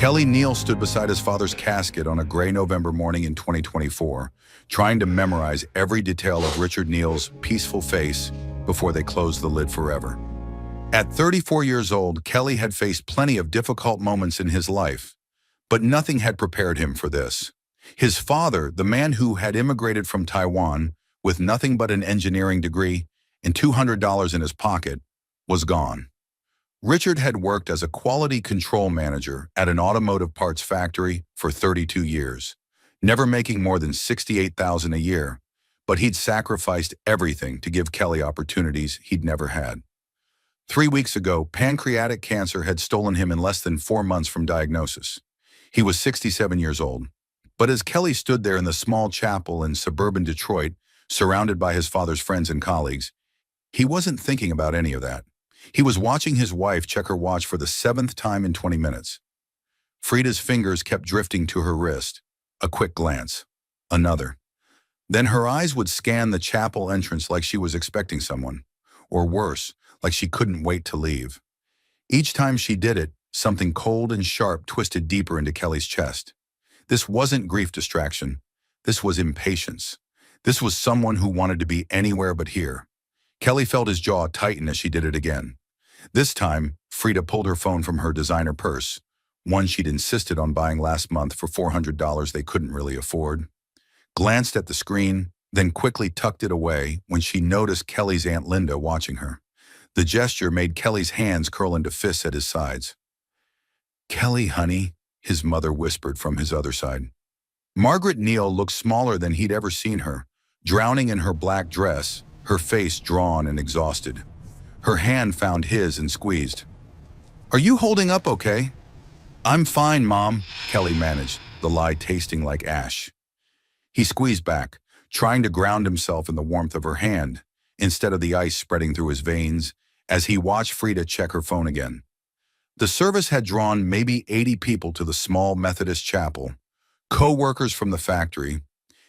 Kelly Neal stood beside his father's casket on a gray November morning in 2024, trying to memorize every detail of Richard Neal's peaceful face before they closed the lid forever. At 34 years old, Kelly had faced plenty of difficult moments in his life, but nothing had prepared him for this. His father, the man who had immigrated from Taiwan with nothing but an engineering degree and $200 in his pocket, was gone. Richard had worked as a quality control manager at an automotive parts factory for 32 years, never making more than $68,000 a year, but he'd sacrificed everything to give Kelly opportunities he'd never had. 3 weeks ago, pancreatic cancer had stolen him in less than 4 months from diagnosis. He was 67 years old. But as Kelly stood there in the small chapel in suburban Detroit, surrounded by his father's friends and colleagues, he wasn't thinking about any of that. He was watching his wife check her watch for the 7th time in 20 minutes. Frida's fingers kept drifting to her wrist. A quick glance. Another. Then her eyes would scan the chapel entrance like she was expecting someone. Or worse, like she couldn't wait to leave. Each time she did it, something cold and sharp twisted deeper into Kelly's chest. This wasn't grief distraction. This was impatience. This was someone who wanted to be anywhere but here. Kelly felt his jaw tighten as she did it again. This time, Frida pulled her phone from her designer purse, one she'd insisted on buying last month for $400 they couldn't really afford, glanced at the screen, then quickly tucked it away when she noticed Kelly's Aunt Linda watching her. The gesture made Kelly's hands curl into fists at his sides. "Kelly, honey," his mother whispered from his other side. Margaret Neal looked smaller than he'd ever seen her, drowning in her black dress, her face drawn and exhausted. Her hand found his and squeezed. "Are you holding up okay?" "I'm fine, Mom," Kelly managed, the lie tasting like ash. He squeezed back, trying to ground himself in the warmth of her hand, instead of the ice spreading through his veins, as he watched Frida check her phone again. The service had drawn maybe 80 people to the small Methodist chapel, co-workers from the factory,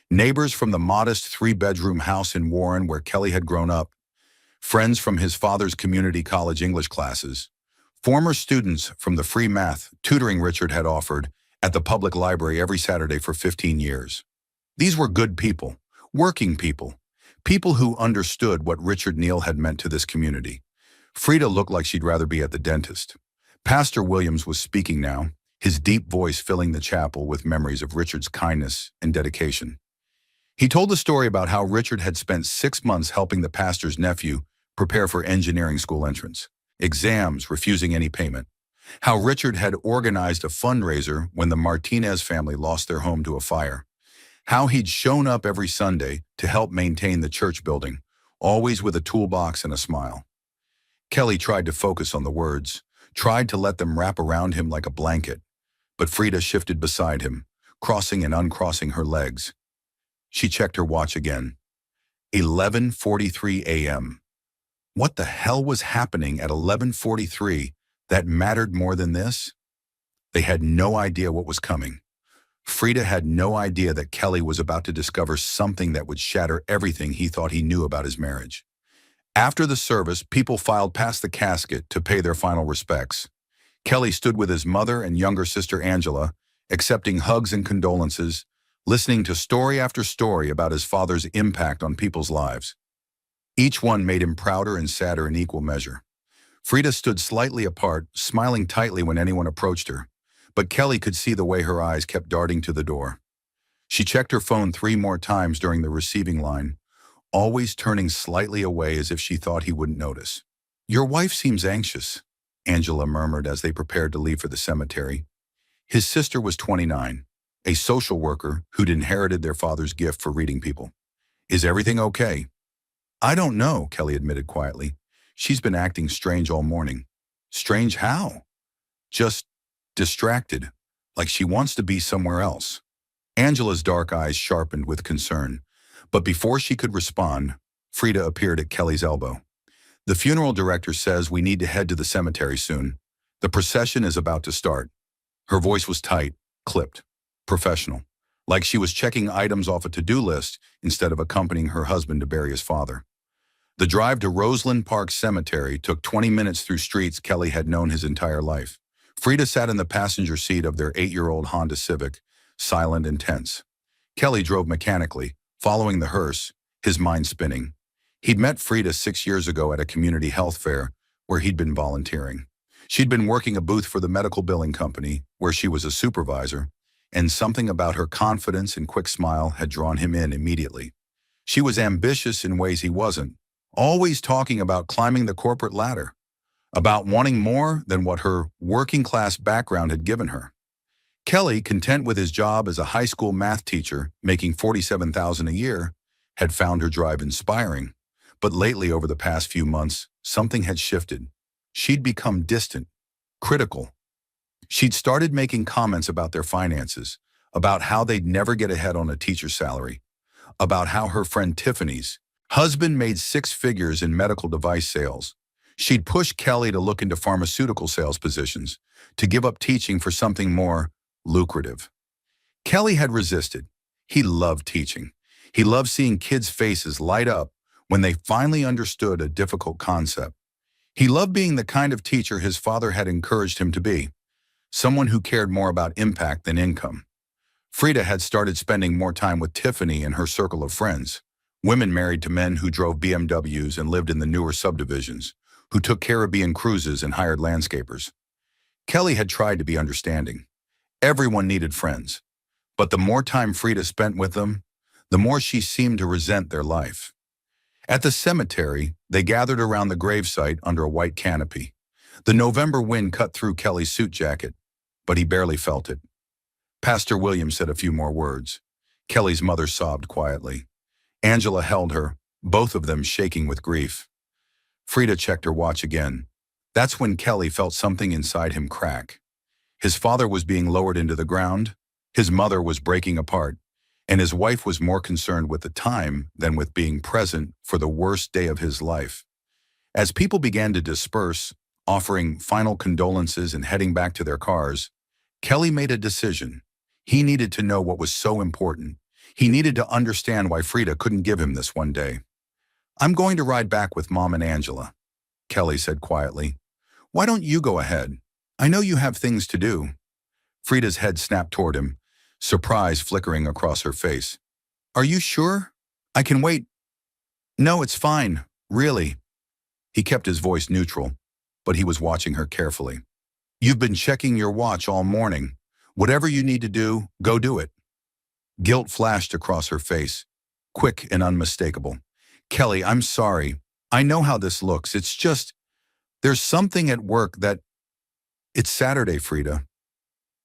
neighbors from the modest 3-bedroom house in Warren where Kelly had grown up, friends from his father's community college English classes, former students from the free math tutoring Richard had offered at the public library every Saturday for 15 years. These were good people, working people, people who understood what Richard Neal had meant to this community. Frida looked like she'd rather be at the dentist. Pastor Williams was speaking now, his deep voice filling the chapel with memories of Richard's kindness and dedication. He told the story about how Richard had spent 6 months helping the pastor's nephew prepare for engineering school entrance, exams, refusing any payment. How Richard had organized a fundraiser when the Martinez family lost their home to a fire. How he'd shown up every Sunday to help maintain the church building, always with a toolbox and a smile. Kelly tried to focus on the words, tried to let them wrap around him like a blanket, but Frida shifted beside him, crossing and uncrossing her legs. She checked her watch again. 11:43 a.m. What the hell was happening at 11:43 that mattered more than this? They had no idea what was coming. Frida had no idea that Kelly was about to discover something that would shatter everything he thought he knew about his marriage. After the service, people filed past the casket to pay their final respects. Kelly stood with his mother and younger sister Angela, accepting hugs and condolences, listening to story after story about his father's impact on people's lives. Each one made him prouder and sadder in equal measure. Frida stood slightly apart, smiling tightly when anyone approached her, but Kelly could see the way her eyes kept darting to the door. She checked her phone 3 more times during the receiving line, always turning slightly away as if she thought he wouldn't notice. "Your wife seems anxious," Angela murmured as they prepared to leave for the cemetery. His sister was 29, a social worker who'd inherited their father's gift for reading people. "Is everything okay?" "I don't know," Kelly admitted quietly. "She's been acting strange all morning." "Strange how?" "Just distracted, like she wants to be somewhere else." Angela's dark eyes sharpened with concern, but before she could respond, Frida appeared at Kelly's elbow. "The funeral director says we need to head to the cemetery soon. The procession is about to start." Her voice was tight, clipped, professional, like she was checking items off a to-do list instead of accompanying her husband to bury his father. The drive to Roseland Park Cemetery took 20 minutes through streets Kelly had known his entire life. Frida sat in the passenger seat of their 8-year-old Honda Civic, silent and tense. Kelly drove mechanically, following the hearse, his mind spinning. He'd met Frida 6 years ago at a community health fair where he'd been volunteering. She'd been working a booth for the medical billing company, where she was a supervisor, and something about her confidence and quick smile had drawn him in immediately. She was ambitious in ways he wasn't, always talking about climbing the corporate ladder, about wanting more than what her working-class background had given her. Kelly, content with his job as a high school math teacher, making $47,000 a year, had found her drive inspiring. But lately, over the past few months, something had shifted. She'd become distant, critical. She'd started making comments about their finances, about how they'd never get ahead on a teacher's salary, about how her friend Tiffany's husband made 6 figures in medical device sales. She'd pushed Kelly to look into pharmaceutical sales positions, to give up teaching for something more lucrative. Kelly had resisted. He loved teaching. He loved seeing kids' faces light up when they finally understood a difficult concept. He loved being the kind of teacher his father had encouraged him to be, someone who cared more about impact than income. Frida had started spending more time with Tiffany and her circle of friends, women married to men who drove BMWs and lived in the newer subdivisions, who took Caribbean cruises and hired landscapers. Kelly had tried to be understanding. Everyone needed friends, but the more time Frida spent with them, the more she seemed to resent their life. At the cemetery, they gathered around the gravesite under a white canopy. The November wind cut through Kelly's suit jacket, but he barely felt it. Pastor William said a few more words. Kelly's mother sobbed quietly. Angela held her, both of them shaking with grief. Frida checked her watch again. That's when Kelly felt something inside him crack. His father was being lowered into the ground, his mother was breaking apart, and his wife was more concerned with the time than with being present for the worst day of his life. As people began to disperse, offering final condolences and heading back to their cars, Kelly made a decision. He needed to know what was so important. He needed to understand why Frida couldn't give him this one day. "I'm going to ride back with Mom and Angela," Kelly said quietly. "Why don't you go ahead? I know you have things to do." Frida's head snapped toward him, surprise flickering across her face. "Are you sure? I can wait." "No, it's fine, really." He kept his voice neutral, but he was watching her carefully. "You've been checking your watch all morning. Whatever you need to do, go do it." Guilt flashed across her face, quick and unmistakable. "Kelly, I'm sorry. I know how this looks. It's just, there's something at work that—" "It's Saturday, Frida."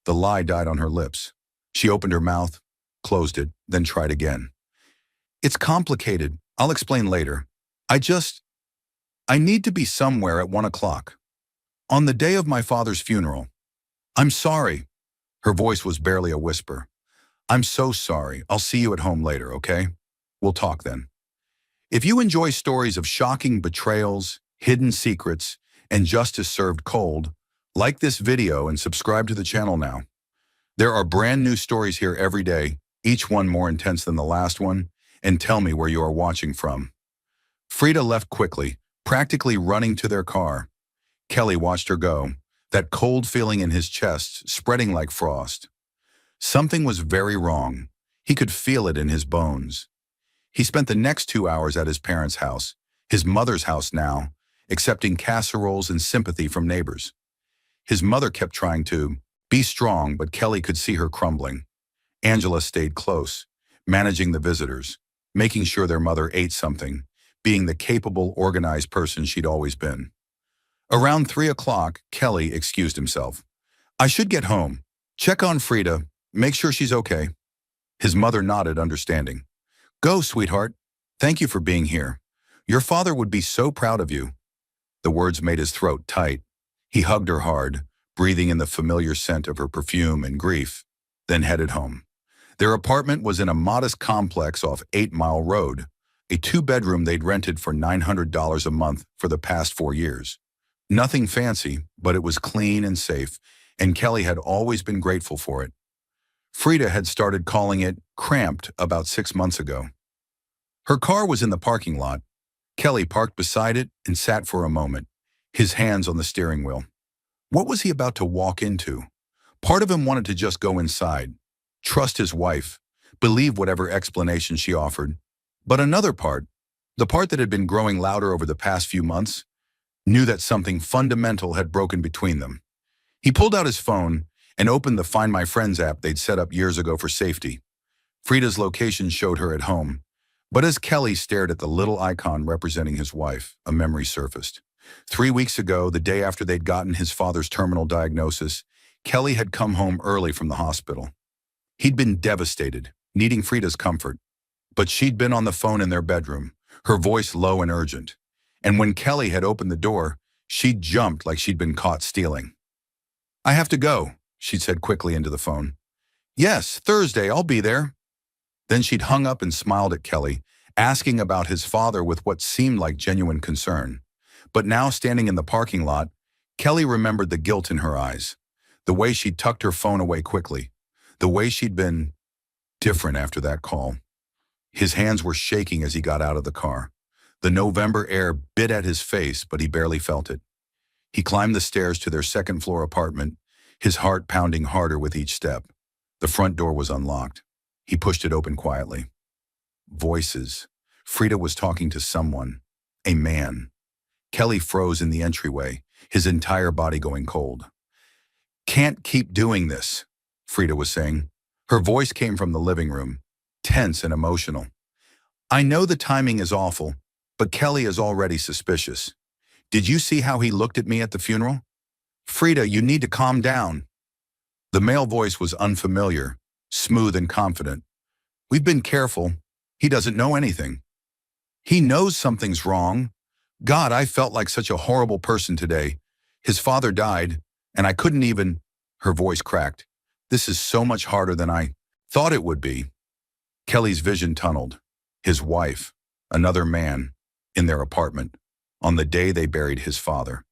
The lie died on her lips. She opened her mouth, closed it, then tried again. "It's complicated. I'll explain later. I need to be somewhere at 1 o'clock. On the day of my father's funeral. I'm sorry." Her voice was barely a whisper. "I'm so sorry. I'll see you at home later, okay? We'll talk then." If you enjoy stories of shocking betrayals, hidden secrets, and justice served cold, like this video and subscribe to the channel now. There are brand new stories here every day, each one more intense than the last one, and tell me where you are watching from. Frida left quickly, practically running to their car. Kelly watched her go, that cold feeling in his chest spreading like frost. Something was very wrong. He could feel it in his bones. He spent the next 2 hours at his parents' house, his mother's house now, accepting casseroles and sympathy from neighbors. His mother kept trying to be strong, but Kelly could see her crumbling. Angela stayed close, managing the visitors, making sure their mother ate something, being the capable, organized person she'd always been. Around 3 o'clock, Kelly excused himself. "I should get home. Check on Frida. Make sure she's okay." His mother nodded, understanding. "Go, sweetheart. Thank you for being here. Your father would be so proud of you." The words made his throat tight. He hugged her hard, breathing in the familiar scent of her perfume and grief, then headed home. Their apartment was in a modest complex off 8 Mile Road, a 2-bedroom they'd rented for $900 a month for the past 4 years. Nothing fancy, but it was clean and safe, and Kelly had always been grateful for it. Frida had started calling it cramped about 6 months ago. Her car was in the parking lot. Kelly parked beside it and sat for a moment, his hands on the steering wheel. What was he about to walk into? Part of him wanted to just go inside, trust his wife, believe whatever explanation she offered. But another part, the part that had been growing louder over the past few months, knew that something fundamental had broken between them. He pulled out his phone and opened the Find My Friends app they'd set up years ago for safety. Frida's location showed her at home, but as Kelly stared at the little icon representing his wife, a memory surfaced. 3 weeks ago, the day after they'd gotten his father's terminal diagnosis, Kelly had come home early from the hospital. He'd been devastated, needing Frida's comfort, but she'd been on the phone in their bedroom, her voice low and urgent. And when Kelly had opened the door, she'd jumped like she'd been caught stealing. "I have to go," she'd said quickly into the phone. "Yes, Thursday, I'll be there." Then she'd hung up and smiled at Kelly, asking about his father with what seemed like genuine concern. But now, standing in the parking lot, Kelly remembered the guilt in her eyes, the way she'd tucked her phone away quickly, the way she'd been different after that call. His hands were shaking as he got out of the car. The November air bit at his face, but he barely felt it. He climbed the stairs to their second-floor apartment, his heart pounding harder with each step. The front door was unlocked. He pushed it open quietly. Voices. Frida was talking to someone. A man. Kelly froze in the entryway, his entire body going cold. "Can't keep doing this," Frida was saying. Her voice came from the living room, tense and emotional. "I know the timing is awful, but Kelly is already suspicious. Did you see how he looked at me at the funeral? Frida, you need to calm down." The male voice was unfamiliar, smooth and confident. "We've been careful. He doesn't know anything." "He knows something's wrong. God, I felt like such a horrible person today. His father died, and I couldn't even—" Her voice cracked. "This is so much harder than I thought it would be." Kelly's vision tunneled. His wife, another man, in their apartment, on the day they buried his father.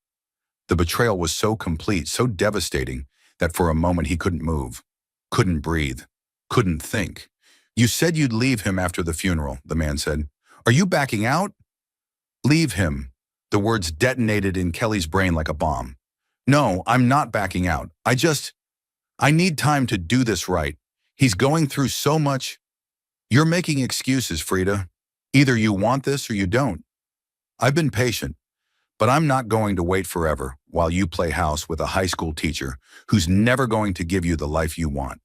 The betrayal was so complete, so devastating, that for a moment he couldn't move, couldn't breathe, couldn't think. "You said you'd leave him after the funeral," the man said. "Are you backing out?" "Leave him." The words detonated in Kelly's brain like a bomb. "No, I'm not backing out. I need time to do this right. He's going through so much." "You're making excuses, Frida. Either you want this or you don't. I've been patient, but I'm not going to wait forever while you play house with a high school teacher who's never going to give you the life you want."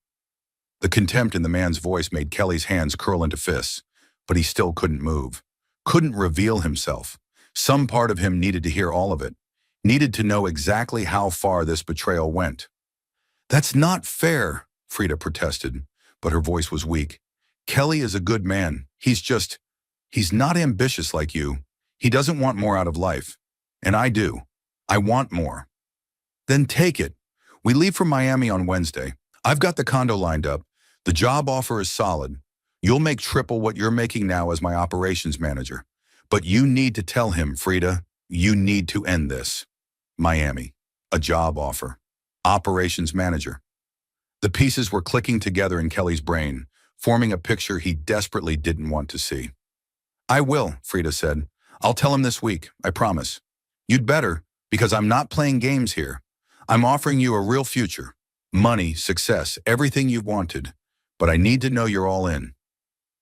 The contempt in the man's voice made Kelly's hands curl into fists, but he still couldn't move, couldn't reveal himself. Some part of him needed to hear all of it, needed to know exactly how far this betrayal went. "That's not fair," Frida protested, but her voice was weak. "Kelly is a good man. He's not ambitious like you. He doesn't want more out of life. And I do. I want more." "Then take it. We leave for Miami on Wednesday. I've got the condo lined up. The job offer is solid. You'll make triple what you're making now as my operations manager. But you need to tell him, Frida. You need to end this." Miami. A job offer. Operations manager. The pieces were clicking together in Kelly's brain, forming a picture he desperately didn't want to see. "I will," Frida said. "I'll tell him this week, I promise. You'd better, because I'm not playing games here. I'm offering you a real future. Money, success, everything you've wanted. But I need to know you're all in."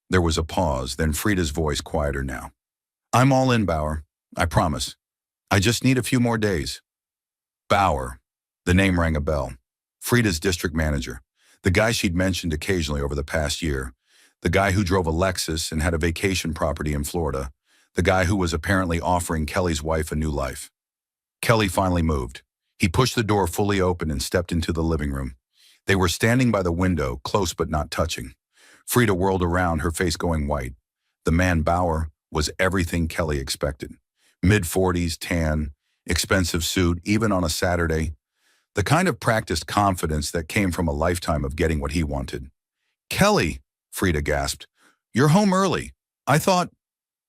There was a pause, then Frida's voice quieter now. "I'm all in, Bauer. I promise. I just need a few more days." Bauer. The name rang a bell. Frida's district manager. The guy she'd mentioned occasionally over the past year. The guy who drove a Lexus and had a vacation property in Florida. The guy who was apparently offering Kelly's wife a new life. Kelly finally moved. He pushed the door fully open and stepped into the living room. They were standing by the window, close but not touching. Frida whirled around, her face going white. The man Bauer was everything Kelly expected. Mid-40s, tan, expensive suit, even on a Saturday. The kind of practiced confidence that came from a lifetime of getting what he wanted. "Kelly," Frida gasped, "you're home early.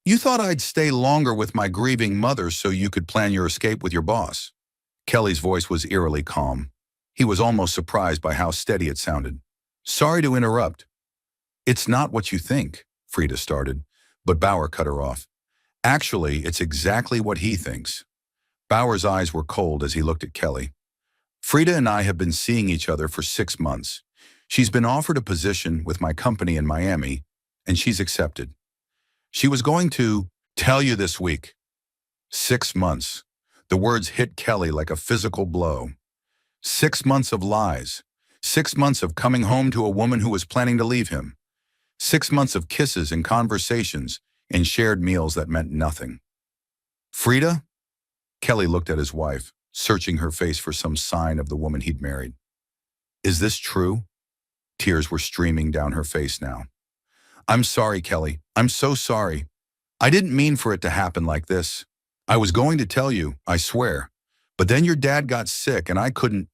You thought I'd stay longer with my grieving mother so you could plan your escape with your boss." Kelly's voice was eerily calm. He was almost surprised by how steady it sounded. "Sorry to interrupt." "It's not what you think," Frida started, but Bauer cut her off. "Actually, it's exactly what he thinks." Bauer's eyes were cold as he looked at Kelly. Frida and I have been seeing each other for 6 months. She's been offered a position with my company in Miami, and she's accepted. She was going to tell you this week. 6 months. The words hit Kelly like a physical blow. 6 months of lies. 6 months of coming home to a woman who was planning to leave him. 6 months of kisses and conversations and shared meals that meant nothing. Frida? Kelly looked at his wife, searching her face for some sign of the woman he'd married. Is this true? Tears were streaming down her face now. I'm sorry, Kelly. I'm so sorry. I didn't mean for it to happen like this. I was going to tell you, I swear. But then your dad got sick and I couldn't.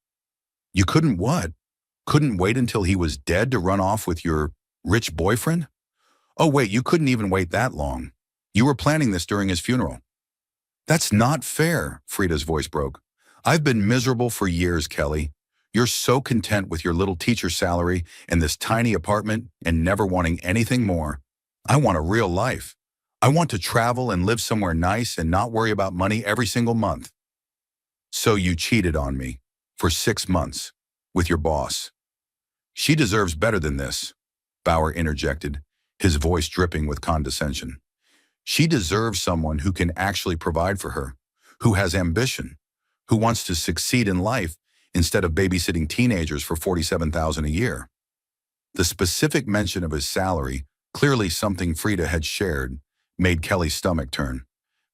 You couldn't what? Couldn't wait until he was dead to run off with your rich boyfriend? Oh wait, you couldn't even wait that long. You were planning this during his funeral. That's not fair, Frida's voice broke. I've been miserable for years, Kelly. You're so content with your little teacher salary and this tiny apartment and never wanting anything more. I want a real life. I want to travel and live somewhere nice and not worry about money every single month. So you cheated on me for 6 months with your boss. She deserves better than this, Bauer interjected, his voice dripping with condescension. She deserves someone who can actually provide for her, who has ambition, who wants to succeed in life instead of babysitting teenagers for $47,000 a year. The specific mention of his salary, clearly something Frida had shared, made Kelly's stomach turn.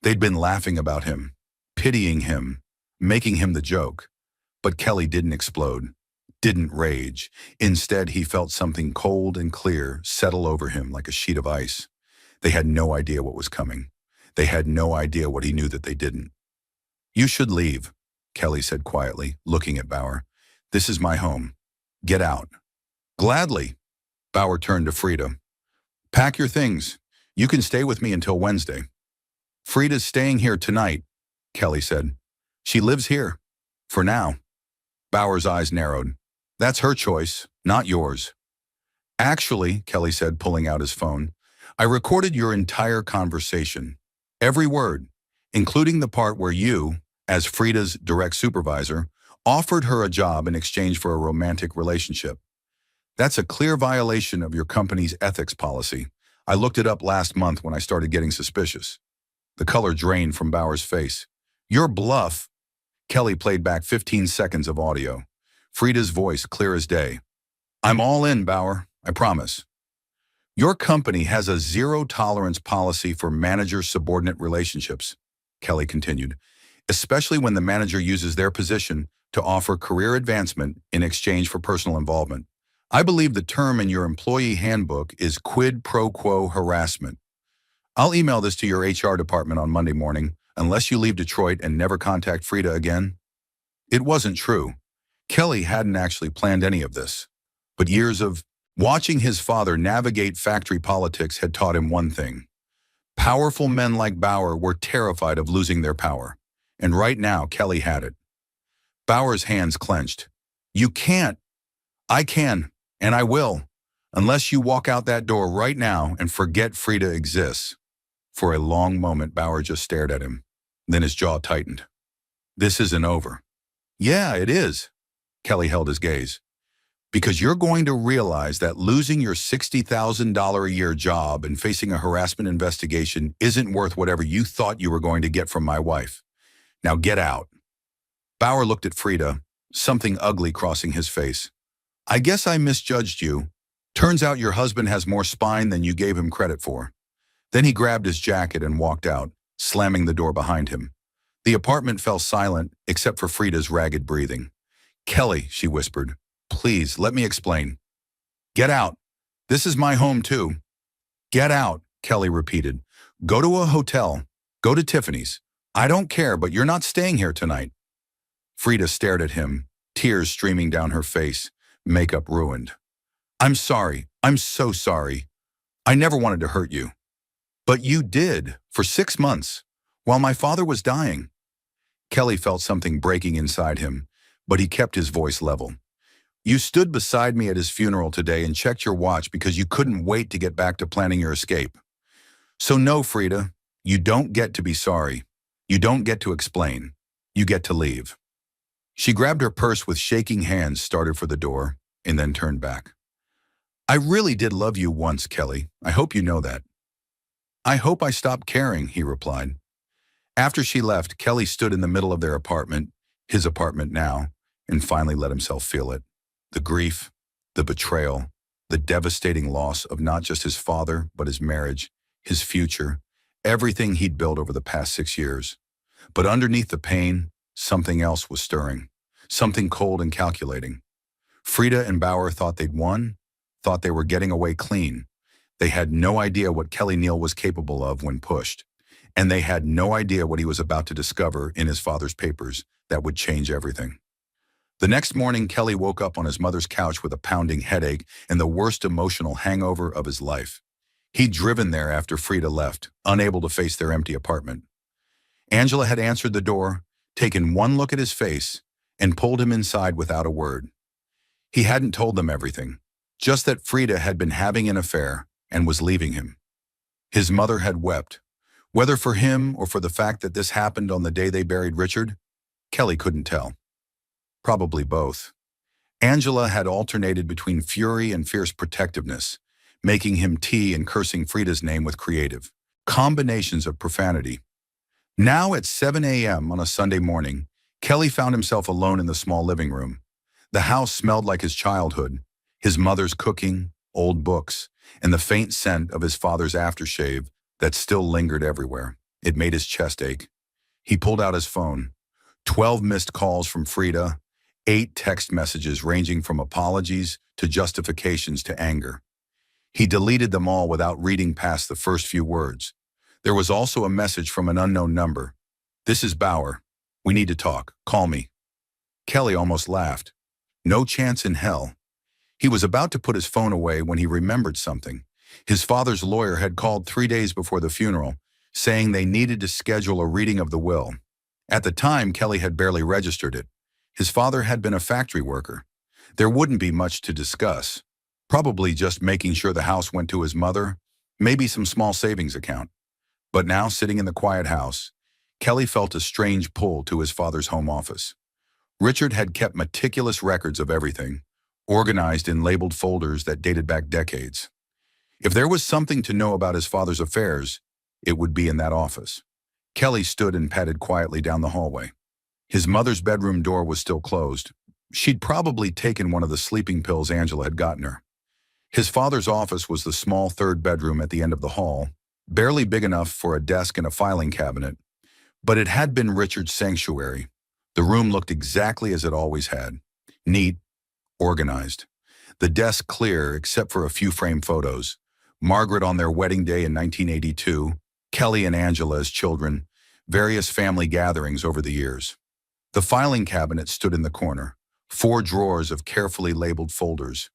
They'd been laughing about him, pitying him, making him the joke. But Kelly didn't explode, didn't rage. Instead, he felt something cold and clear settle over him like a sheet of ice. They had no idea what was coming. They had no idea what he knew that they didn't. You should leave, Kelly said quietly, looking at Bauer. This is my home. Get out. Gladly. Bauer turned to Frida. Pack your things. You can stay with me until Wednesday. Frida's staying here tonight, Kelly said. She lives here. For now. Bauer's eyes narrowed. That's her choice, not yours. Actually, Kelly said, pulling out his phone, I recorded your entire conversation. Every word, including the part where you, as Frida's direct supervisor, offered her a job in exchange for a romantic relationship. That's a clear violation of your company's ethics policy. I looked it up last month when I started getting suspicious. The color drained from Bauer's face. Your bluff. Kelly played back 15 seconds of audio. Frida's voice clear as day. I'm all in, Bauer, I promise. Your company has a zero-tolerance policy for manager-subordinate relationships, Kelly continued, especially when the manager uses their position to offer career advancement in exchange for personal involvement. I believe the term in your employee handbook is quid pro quo harassment. I'll email this to your HR department on Monday morning, unless you leave Detroit and never contact Frida again. It wasn't true. Kelly hadn't actually planned any of this. But years of watching his father navigate factory politics had taught him one thing. Powerful men like Bauer were terrified of losing their power. And right now, Kelly had it. Bauer's hands clenched. You can't. I can, and I will, unless you walk out that door right now and forget Frida exists. For a long moment, Bauer just stared at him. Then his jaw tightened. This isn't over. Yeah, it is. Kelly held his gaze. Because you're going to realize that losing your $60,000 a year job and facing a harassment investigation isn't worth whatever you thought you were going to get from my wife. Now get out. Bauer looked at Frida, something ugly crossing his face. I guess I misjudged you. Turns out your husband has more spine than you gave him credit for. Then he grabbed his jacket and walked out, slamming the door behind him. The apartment fell silent, except for Frida's ragged breathing. Kelly, she whispered, please, let me explain. Get out. This is my home, too. Get out, Kelly repeated. Go to a hotel. Go to Tiffany's. I don't care, but you're not staying here tonight. Frida stared at him, tears streaming down her face, makeup ruined. I'm sorry. I'm so sorry. I never wanted to hurt you. But you did, for 6 months, while my father was dying. Kelly felt something breaking inside him, but he kept his voice level. You stood beside me at his funeral today and checked your watch because you couldn't wait to get back to planning your escape. So no, Frida, you don't get to be sorry. You don't get to explain. You get to leave. She grabbed her purse with shaking hands, started for the door, and then turned back. I really did love you once, Kelly. I hope you know that. I hope I stopped caring, he replied. After she left, Kelly stood in the middle of their apartment, his apartment now, and finally let himself feel it. The grief, the betrayal, the devastating loss of not just his father, but his marriage, his future, everything he'd built over the past 6 years. But underneath the pain, something else was stirring, something cold and calculating. Frida and Bauer thought they'd won, thought they were getting away clean. They had no idea what Kelly Neal was capable of when pushed, and they had no idea what he was about to discover in his father's papers that would change everything. The next morning, Kelly woke up on his mother's couch with a pounding headache and the worst emotional hangover of his life. He'd driven there after Frida left, unable to face their empty apartment. Angela had answered the door, taken one look at his face, and pulled him inside without a word. He hadn't told them everything, just that Frida had been having an affair and was leaving him. His mother had wept. Whether for him or for the fact that this happened on the day they buried Richard, Kelly couldn't tell. Probably both. Angela had alternated between fury and fierce protectiveness, making him tea and cursing Frida's name with creative combinations of profanity. Now at 7 a.m. on a Sunday morning, Kelly found himself alone in the small living room. The house smelled like his childhood, his mother's cooking, old books, and the faint scent of his father's aftershave that still lingered everywhere. It made his chest ache. He pulled out his phone. 12 missed calls from Frida, 8 text messages ranging from apologies to justifications to anger. He deleted them all without reading past the first few words. There was also a message from an unknown number. This is Bauer. We need to talk. Call me. Kelly almost laughed. No chance in hell. He was about to put his phone away when he remembered something. His father's lawyer had called 3 days before the funeral, saying they needed to schedule a reading of the will. At the time, Kelly had barely registered it. His father had been a factory worker. There wouldn't be much to discuss. Probably just making sure the house went to his mother, maybe some small savings account. But now, sitting in the quiet house, Kelly felt a strange pull to his father's home office. Richard had kept meticulous records of everything, organized in labeled folders that dated back decades. If there was something to know about his father's affairs, it would be in that office. Kelly stood and padded quietly down the hallway. His mother's bedroom door was still closed. She'd probably taken one of the sleeping pills Angela had gotten her. His father's office was the small third bedroom at the end of the hall, barely big enough for a desk and a filing cabinet, but it had been Richard's sanctuary. The room looked exactly as it always had, neat, organized. The desk clear except for a few framed photos, Margaret on their wedding day in 1982, Kelly and Angela as children, various family gatherings over the years. The filing cabinet stood in the corner, 4 drawers of carefully labeled folders.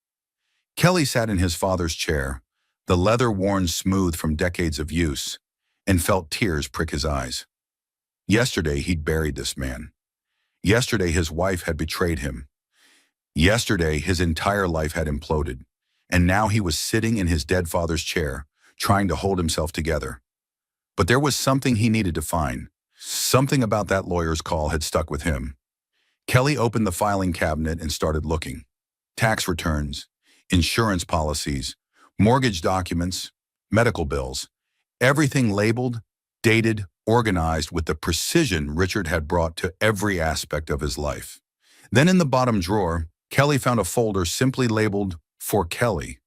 Kelly sat in his father's chair, the leather worn smooth from decades of use, and felt tears prick his eyes. Yesterday he'd buried this man. Yesterday his wife had betrayed him. Yesterday his entire life had imploded, and now he was sitting in his dead father's chair, trying to hold himself together. But there was something he needed to find. Something about that lawyer's call had stuck with him. Kelly opened the filing cabinet and started looking. Tax returns, insurance policies, mortgage documents, medical bills, everything labeled, dated, organized with the precision Richard had brought to every aspect of his life. Then in the bottom drawer, Kelly found a folder simply labeled, "For Kelly."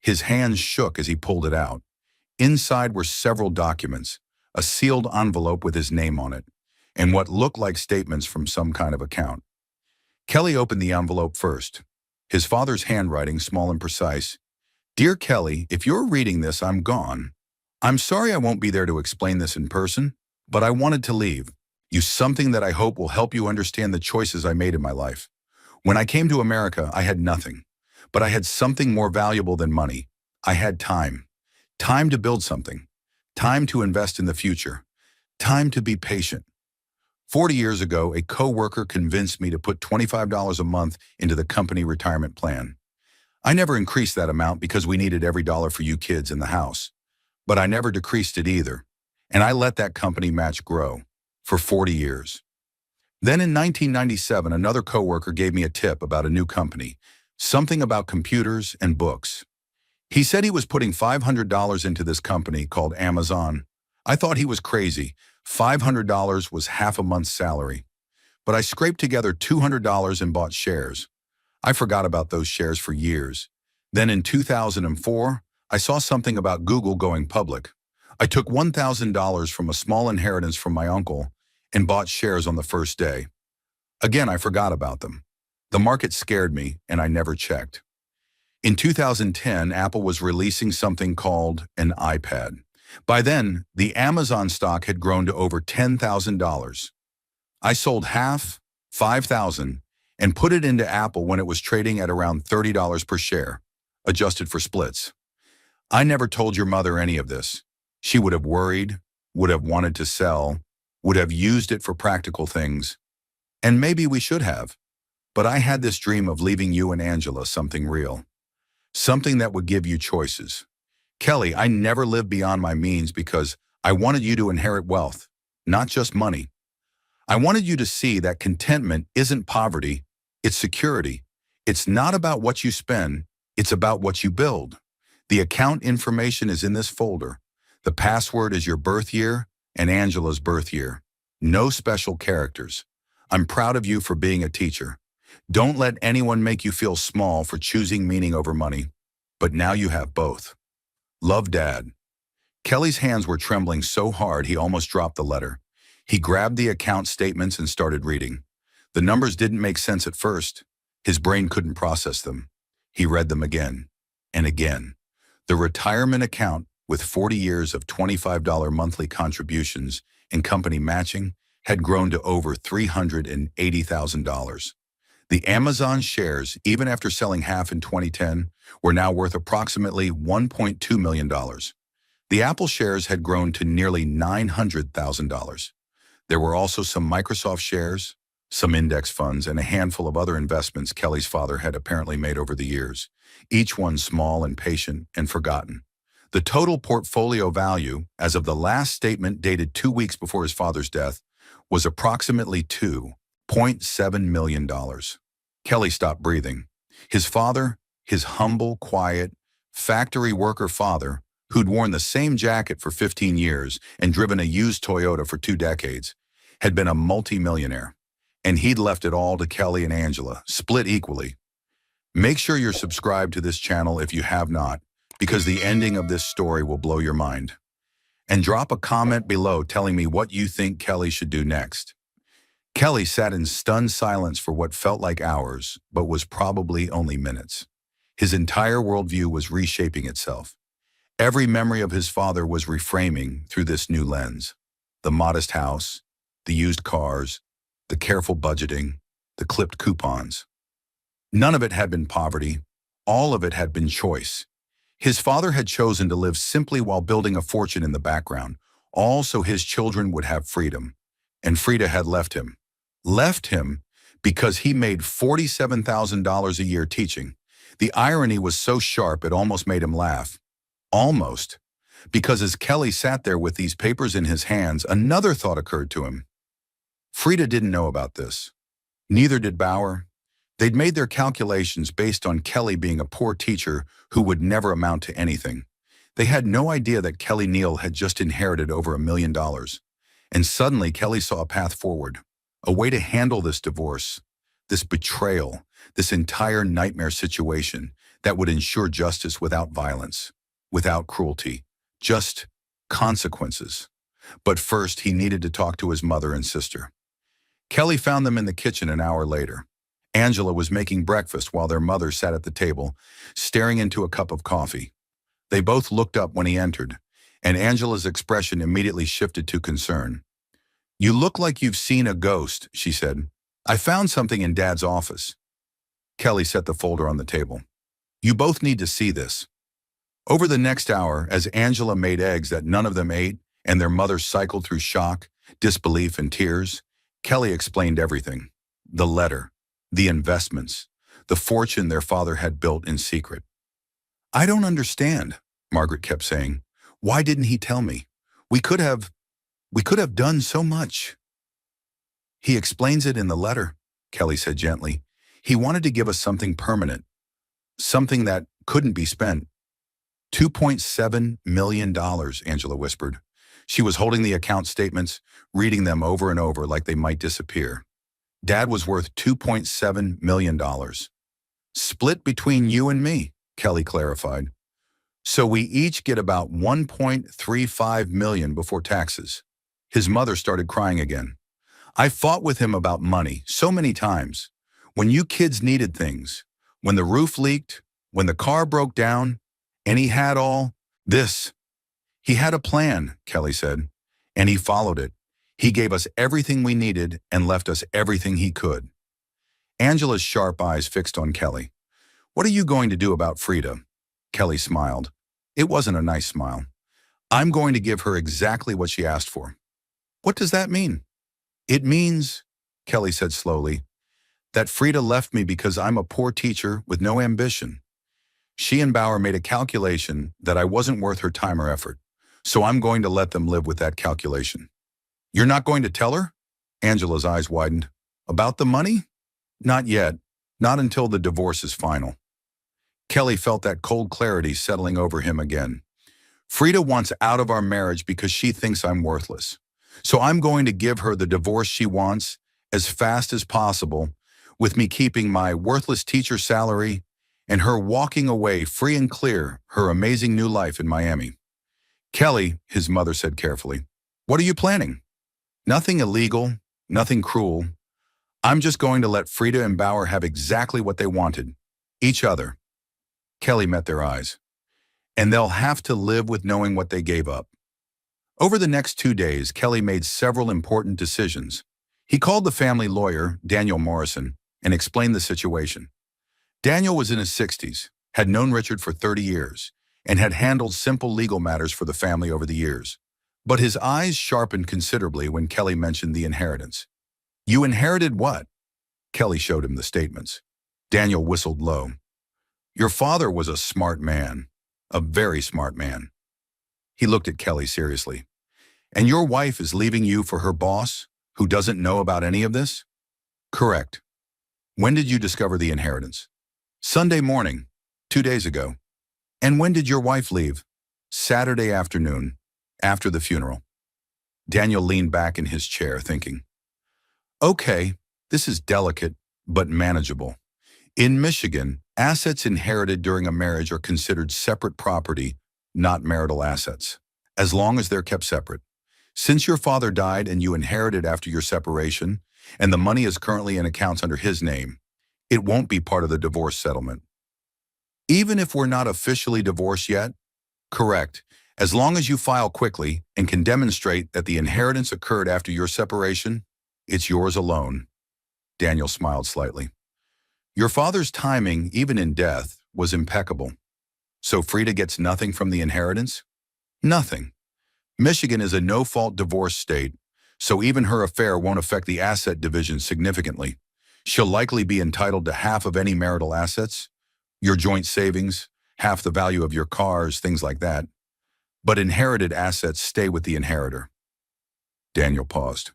His hands shook as he pulled it out. Inside were several documents, a sealed envelope with his name on it, and what looked like statements from some kind of account. Kelly opened the envelope first. His father's handwriting, small and precise. "Dear Kelly, if you're reading this, I'm gone. I'm sorry I won't be there to explain this in person, but I wanted to leave you something that I hope will help you understand the choices I made in my life. When I came to America, I had nothing, but I had something more valuable than money. I had time. Time to build something. Time to invest in the future. Time to be patient. 40 years ago, a coworker convinced me to put $25 a month into the company retirement plan. I never increased that amount because we needed every dollar for you kids in the house. But I never decreased it either. And I let that company match grow for 40 years. Then in 1997, another coworker gave me a tip about a new company, something about computers and books. He said he was putting $500 into this company called Amazon. I thought he was crazy. $500 was half a month's salary. But I scraped together $200 and bought shares. I forgot about those shares for years. Then in 2004, I saw something about Google going public. I took $1,000 from a small inheritance from my uncle and bought shares on the first day. Again, I forgot about them. The market scared me, and I never checked. In 2010, Apple was releasing something called an iPad. By then, the Amazon stock had grown to over $10,000. I sold half, $5,000, and put it into Apple when it was trading at around $30 per share, adjusted for splits. I never told your mother any of this. She would have worried, would have wanted to sell, would have used it for practical things. And maybe we should have. But I had this dream of leaving you and Angela something real. Something that would give you choices. Kelly, I never lived beyond my means because I wanted you to inherit wealth, not just money. I wanted you to see that contentment isn't poverty, it's security. It's not about what you spend, it's about what you build. The account information is in this folder. The password is your birth year and Angela's birth year. No special characters. I'm proud of you for being a teacher. Don't let anyone make you feel small for choosing meaning over money. But now you have both. Love, Dad. Kelly's hands were trembling so hard he almost dropped the letter. He grabbed the account statements and started reading. The numbers didn't make sense at first. His brain couldn't process them. He read them again and again. The retirement account, with 40 years of $25 monthly contributions and company matching, had grown to over $380,000. The Amazon shares, even after selling half in 2010, were now worth approximately $1.2 million. The Apple shares had grown to nearly $900,000. There were also some Microsoft shares, some index funds, and a handful of other investments Kelly's father had apparently made over the years, each one small and patient and forgotten. The total portfolio value, as of the last statement dated 2 weeks before his father's death, was approximately $2.7 million. Kelly stopped breathing. His father, his humble, quiet, factory worker father, who'd worn the same jacket for 15 years and driven a used Toyota for 2 decades, had been a multimillionaire. And he'd left it all to Kelly and Angela, split equally. Make sure you're subscribed to this channel if you have not, because the ending of this story will blow your mind. And drop a comment below telling me what you think Kelly should do next. Kelly sat in stunned silence for what felt like hours, but was probably only minutes. His entire worldview was reshaping itself. Every memory of his father was reframing through this new lens. The modest house, the used cars, the careful budgeting, the clipped coupons. None of it had been poverty. All of it had been choice. His father had chosen to live simply while building a fortune in the background, all so his children would have freedom. And Frida had left him. Left him because he made $47,000 a year teaching. The irony was so sharp it almost made him laugh. Almost. Because as Kelly sat there with these papers in his hands, another thought occurred to him. Frida didn't know about this. Neither did Bauer. They'd made their calculations based on Kelly being a poor teacher who would never amount to anything. They had no idea that Kelly Neal had just inherited over $1 million. And suddenly Kelly saw a path forward, a way to handle this divorce, this betrayal, this entire nightmare situation that would ensure justice without violence, without cruelty, just consequences. But first, he needed to talk to his mother and sister. Kelly found them in the kitchen an hour later. Angela was making breakfast while their mother sat at the table, staring into a cup of coffee. They both looked up when he entered, and Angela's expression immediately shifted to concern. "You look like you've seen a ghost," she said. "I found something in Dad's office." Kelly set the folder on the table. "You both need to see this." Over the next hour, as Angela made eggs that none of them ate, and their mother cycled through shock, disbelief, and tears, Kelly explained everything. The letter, the investments, the fortune their father had built in secret. "I don't understand," Margaret kept saying. "Why didn't he tell me? We could have done so much." He explains it in the letter, Kelly said gently. He wanted to give us something permanent, something that couldn't be spent. $2.7 million, Angela whispered. She was holding the account statements, reading them over and over like they might disappear. Dad was worth $2.7 million. Split between you and me, Kelly clarified. So we each get about $1.35 million before taxes. His mother started crying again. I fought with him about money so many times. When you kids needed things, when the roof leaked, when the car broke down, and he had all this. He had a plan, Kelly said, and he followed it. He gave us everything we needed and left us everything he could. Angela's sharp eyes fixed on Kelly. What are you going to do about Frida? Kelly smiled. It wasn't a nice smile. I'm going to give her exactly what she asked for. What does that mean? It means, Kelly said slowly, that Frida left me because I'm a poor teacher with no ambition. She and Bauer made a calculation that I wasn't worth her time or effort, so I'm going to let them live with that calculation. You're not going to tell her? Angela's eyes widened. About the money? Not yet. Not until the divorce is final. Kelly felt that cold clarity settling over him again. Frida wants out of our marriage because she thinks I'm worthless. So I'm going to give her the divorce she wants as fast as possible, with me keeping my worthless teacher salary and her walking away free and clear her amazing new life in Miami. Kelly, his mother said carefully, what are you planning? Nothing illegal, nothing cruel. I'm just going to let Frida and Bauer have exactly what they wanted, each other. Kelly met their eyes. And they'll have to live with knowing what they gave up. Over the next 2 days, Kelly made several important decisions. He called the family lawyer, Daniel Morrison, and explained the situation. Daniel was in his 60s, had known Richard for 30 years, and had handled simple legal matters for the family over the years. But his eyes sharpened considerably when Kelly mentioned the inheritance. You inherited what? Kelly showed him the statements. Daniel whistled low. Your father was a smart man, a very smart man. He looked at Kelly seriously. And your wife is leaving you for her boss, who doesn't know about any of this? Correct. When did you discover the inheritance? Sunday morning, 2 days ago. And when did your wife leave? Saturday afternoon, after the funeral. Daniel leaned back in his chair, thinking. Okay, this is delicate, but manageable. In Michigan, assets inherited during a marriage are considered separate property, not marital assets, as long as they're kept separate. Since your father died and you inherited after your separation, and the money is currently in accounts under his name, it won't be part of the divorce settlement. Even if we're not officially divorced yet? Correct, as long as you file quickly and can demonstrate that the inheritance occurred after your separation, it's yours alone. Daniel smiled slightly. Your father's timing, even in death, was impeccable. So Frida gets nothing from the inheritance? Nothing. Michigan is a no-fault divorce state, so even her affair won't affect the asset division significantly. She'll likely be entitled to half of any marital assets, your joint savings, half the value of your cars, things like that. But inherited assets stay with the inheritor. Daniel paused.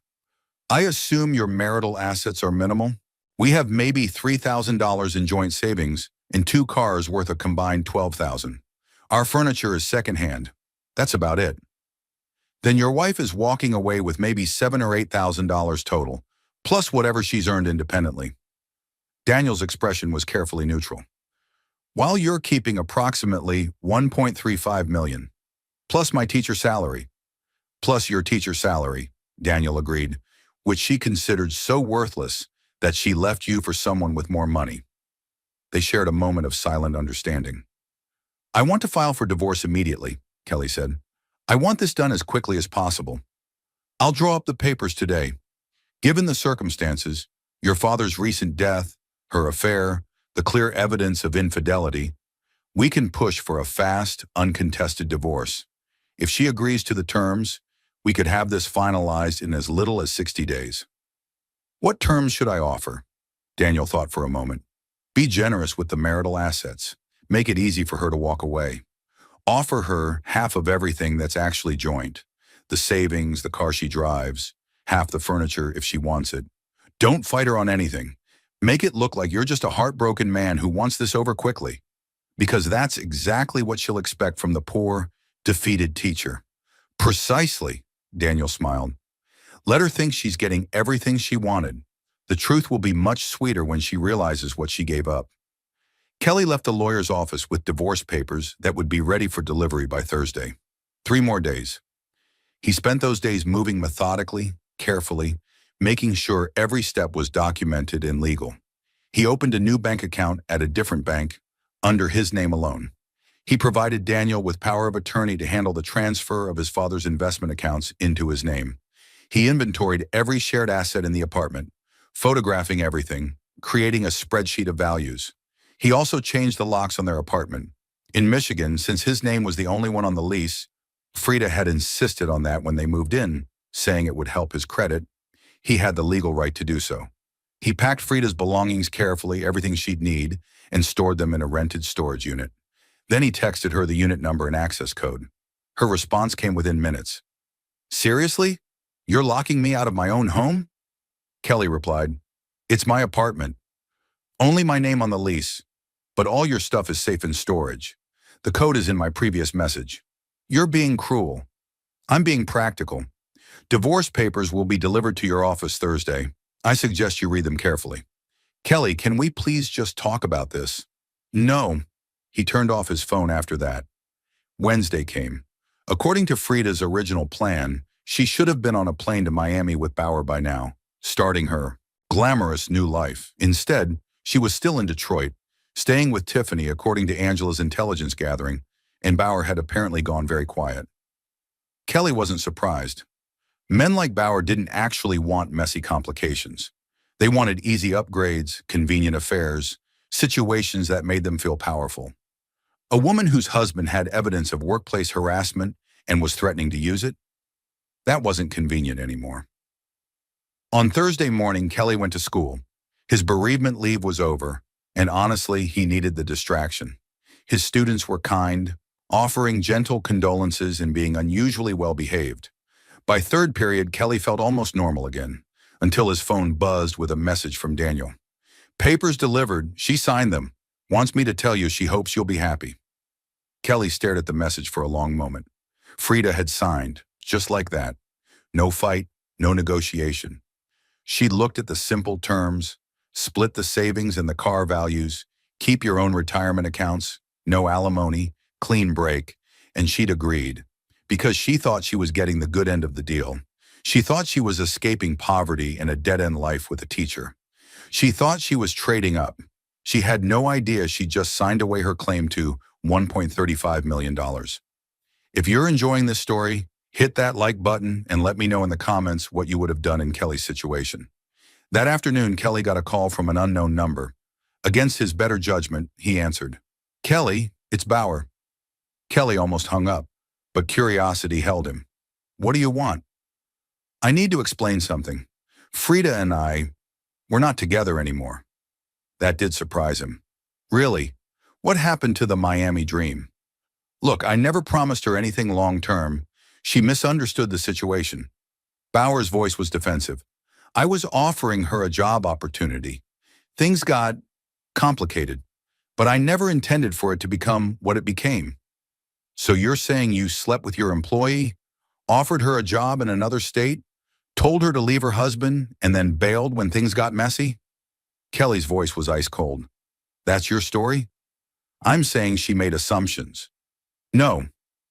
I assume your marital assets are minimal? We have maybe $3,000 in joint savings and 2 cars worth a combined $12,000. Our furniture is secondhand. That's about it. Then your wife is walking away with maybe $7,000 or $8,000 total, plus whatever she's earned independently. Daniel's expression was carefully neutral. While you're keeping approximately $1.35 million, plus my teacher salary, plus your teacher salary, Daniel agreed, which she considered so worthless that she left you for someone with more money. They shared a moment of silent understanding. I want to file for divorce immediately, Kelly said. I want this done as quickly as possible. I'll draw up the papers today. Given the circumstances, your father's recent death, her affair, the clear evidence of infidelity, we can push for a fast, uncontested divorce. If she agrees to the terms, we could have this finalized in as little as 60 days. What terms should I offer? Daniel thought for a moment. Be generous with the marital assets. Make it easy for her to walk away. Offer her half of everything that's actually joint. The savings, the car she drives, half the furniture if she wants it. Don't fight her on anything. Make it look like you're just a heartbroken man who wants this over quickly, because that's exactly what she'll expect from the poor, defeated teacher. Precisely, Daniel smiled. Let her think she's getting everything she wanted. The truth will be much sweeter when she realizes what she gave up. Kelly left the lawyer's office with divorce papers that would be ready for delivery by Thursday. 3 more days. He spent those days moving methodically, carefully, making sure every step was documented and legal. He opened a new bank account at a different bank, under his name alone. He provided Daniel with power of attorney to handle the transfer of his father's investment accounts into his name. He inventoried every shared asset in the apartment, photographing everything, creating a spreadsheet of values. He also changed the locks on their apartment. In Michigan, since his name was the only one on the lease, Frida had insisted on that when they moved in, saying it would help his credit. He had the legal right to do so. He packed Frida's belongings carefully, everything she'd need, and stored them in a rented storage unit. Then he texted her the unit number and access code. Her response came within minutes. "Seriously? You're locking me out of my own home?" Kelly replied, "It's my apartment. Only my name on the lease, but all your stuff is safe in storage. The code is in my previous message. You're being cruel. I'm being practical. Divorce papers will be delivered to your office Thursday. I suggest you read them carefully. Kelly, can we please just talk about this?" "No." He turned off his phone after that. Wednesday came. According to Frida's original plan, she should have been on a plane to Miami with Bauer by now, starting her glamorous new life. Instead, she was still in Detroit, staying with Tiffany according to Angela's intelligence gathering, and Bauer had apparently gone very quiet. Kelly wasn't surprised. Men like Bauer didn't actually want messy complications. They wanted easy upgrades, convenient affairs, situations that made them feel powerful. A woman whose husband had evidence of workplace harassment and was threatening to use it? That wasn't convenient anymore. On Thursday morning, Kelly went to school. His bereavement leave was over, and honestly, he needed the distraction. His students were kind, offering gentle condolences and being unusually well-behaved. By third period, Kelly felt almost normal again, until his phone buzzed with a message from Daniel. "Papers delivered. She signed them. Wants me to tell you she hopes you'll be happy." Kelly stared at the message for a long moment. Frida had signed, just like that. No fight, no negotiation. She looked at the simple terms, split the savings and the car values, keep your own retirement accounts, no alimony, clean break, and she'd agreed. Because she thought she was getting the good end of the deal. She thought she was escaping poverty and a dead-end life with a teacher. She thought she was trading up. She had no idea she just signed away her claim to $1.35 million. If you're enjoying this story, hit that like button and let me know in the comments what you would have done in Kelly's situation. That afternoon, Kelly got a call from an unknown number. Against his better judgment, he answered. "Kelly, it's Bauer." Kelly almost hung up, but curiosity held him. "What do you want?" "I need to explain something. Frida and we're not together anymore." That did surprise him. "Really? What happened to the Miami dream?" "Look, I never promised her anything long-term. She misunderstood the situation." Bauer's voice was defensive. "I was offering her a job opportunity. Things got complicated, but I never intended for it to become what it became." "So you're saying you slept with your employee, offered her a job in another state, told her to leave her husband, and then bailed when things got messy?" Kelly's voice was ice cold. "That's your story?" "I'm saying she made assumptions." "No,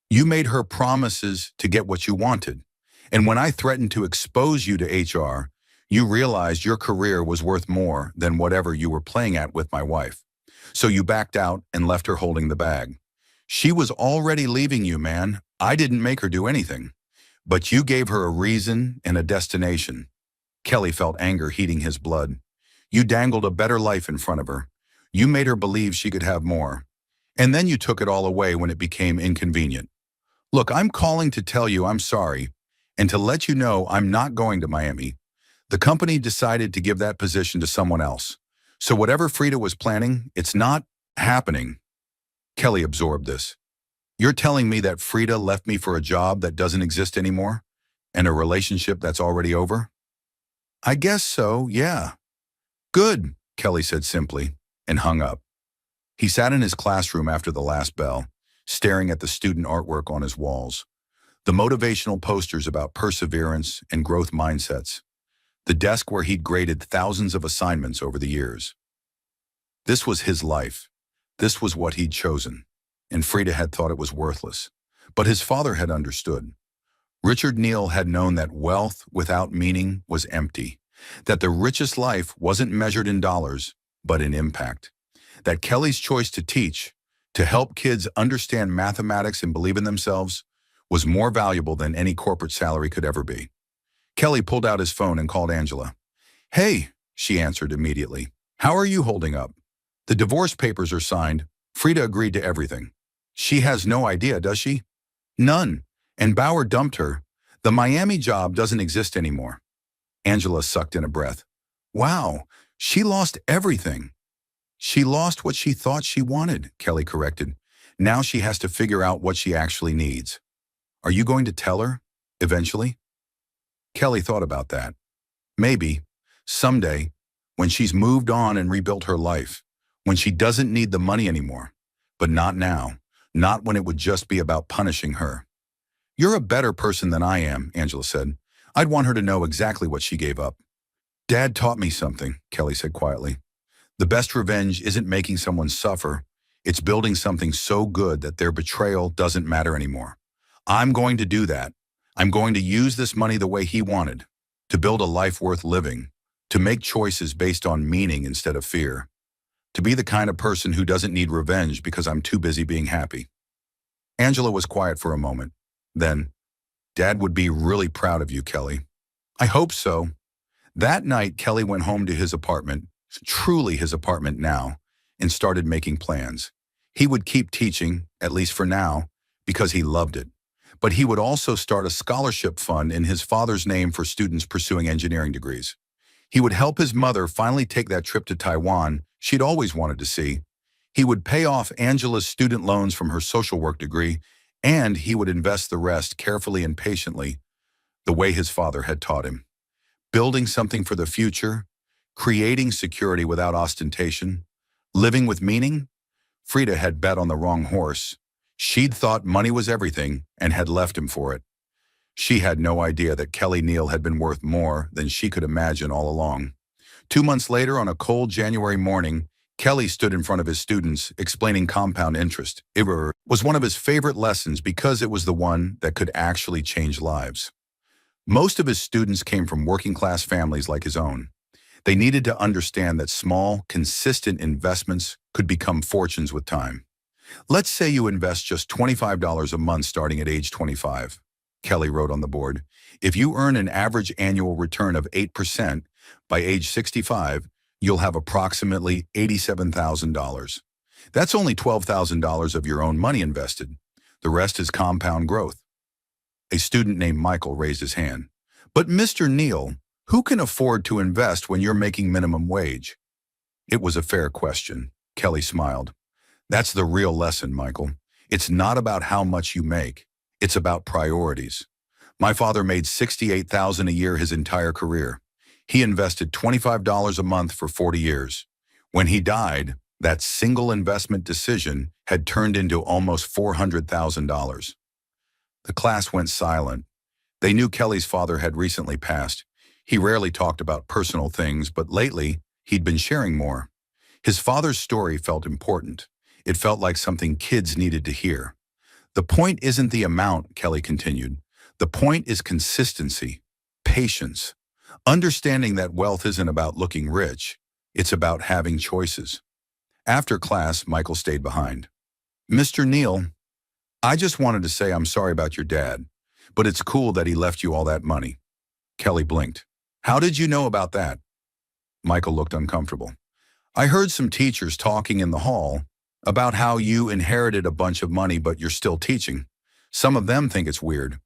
you made her promises to get what you wanted. And when I threatened to expose you to HR, you realized your career was worth more than whatever you were playing at with my wife. So you backed out and left her holding the bag. She was already leaving you, man. I didn't make her do anything. But you gave her a reason and a destination." Kelly felt anger heating his blood. "You dangled a better life in front of her. You made her believe she could have more. And then you took it all away when it became inconvenient. Look, I'm calling to tell you I'm sorry, and to let you know I'm not going to Miami. The company decided to give that position to someone else. So whatever Frida was planning, it's not happening." Kelly absorbed this. "You're telling me that Frida left me for a job that doesn't exist anymore? And a relationship that's already over?" I guess so, yeah. Good, Kelly said simply, and hung up. He sat in his classroom after the last bell, staring at the student artwork on his walls, the motivational posters about perseverance and growth mindsets, the desk where he'd graded thousands of assignments over the years. This was his life. This was what he'd chosen. And Frida had thought it was worthless. But his father had understood. Richard Neal had known that wealth without meaning was empty, that the richest life wasn't measured in dollars, but in impact, that Kelly's choice to teach, to help kids understand mathematics and believe in themselves, was more valuable than any corporate salary could ever be. Kelly pulled out his phone and called Angela. Hey, she answered immediately. How are you holding up? The divorce papers are signed. Frida agreed to everything. She has no idea, does she? None. And Bauer dumped her. The Miami job doesn't exist anymore. Angela sucked in a breath. Wow, she lost everything. She lost what she thought she wanted, Kelly corrected. Now she has to figure out what she actually needs. Are you going to tell her, eventually? Kelly thought about that. Maybe, someday, when she's moved on and rebuilt her life, when she doesn't need the money anymore. But not now, not when it would just be about punishing her. You're a better person than I am, Angela said. I'd want her to know exactly what she gave up. Dad taught me something, Kelly said quietly. The best revenge isn't making someone suffer. It's building something so good that their betrayal doesn't matter anymore. I'm going to do that. I'm going to use this money the way he wanted, to build a life worth living, to make choices based on meaning instead of fear, to be the kind of person who doesn't need revenge because I'm too busy being happy. Angela was quiet for a moment. Then, Dad would be really proud of you, Kelly. I hope so. That night, Kelly went home to his apartment, truly his apartment now, and started making plans. He would keep teaching, at least for now, because he loved it. But he would also start a scholarship fund in his father's name for students pursuing engineering degrees. He would help his mother finally take that trip to Taiwan she'd always wanted to see. He would pay off Angela's student loans from her social work degree, and he would invest the rest carefully and patiently, the way his father had taught him. Building something for the future, creating security without ostentation, living with meaning. Frida had bet on the wrong horse. She'd thought money was everything and had left him for it. She had no idea that Kelly Neal had been worth more than she could imagine all along. 2 months later, on a cold January morning, Kelly stood in front of his students explaining compound interest. It was one of his favorite lessons because it was the one that could actually change lives. Most of his students came from working-class families like his own. They needed to understand that small, consistent investments could become fortunes with time. Let's say you invest just $25 a month starting at age 25. Kelly wrote on the board. If you earn an average annual return of 8%, by age 65, you'll have approximately $87,000. That's only $12,000 of your own money invested. The rest is compound growth. A student named Michael raised his hand. But Mr. Neal, who can afford to invest when you're making minimum wage? It was a fair question. Kelly smiled. That's the real lesson, Michael. It's not about how much you make. It's about priorities. My father made $68,000 a year his entire career. He invested $25 a month for 40 years. When he died, that single investment decision had turned into almost $400,000. The class went silent. They knew Kelly's father had recently passed. He rarely talked about personal things, but lately, he'd been sharing more. His father's story felt important. It felt like something kids needed to hear. The point isn't the amount, Kelly continued. The point is consistency, patience, understanding that wealth isn't about looking rich. It's about having choices. After class, Michael stayed behind. Mr. Neal, I just wanted to say I'm sorry about your dad, but it's cool that he left you all that money. Kelly blinked. How did you know about that? Michael looked uncomfortable. I heard some teachers talking in the hall about how you inherited a bunch of money but you're still teaching. Some of them think it's weird.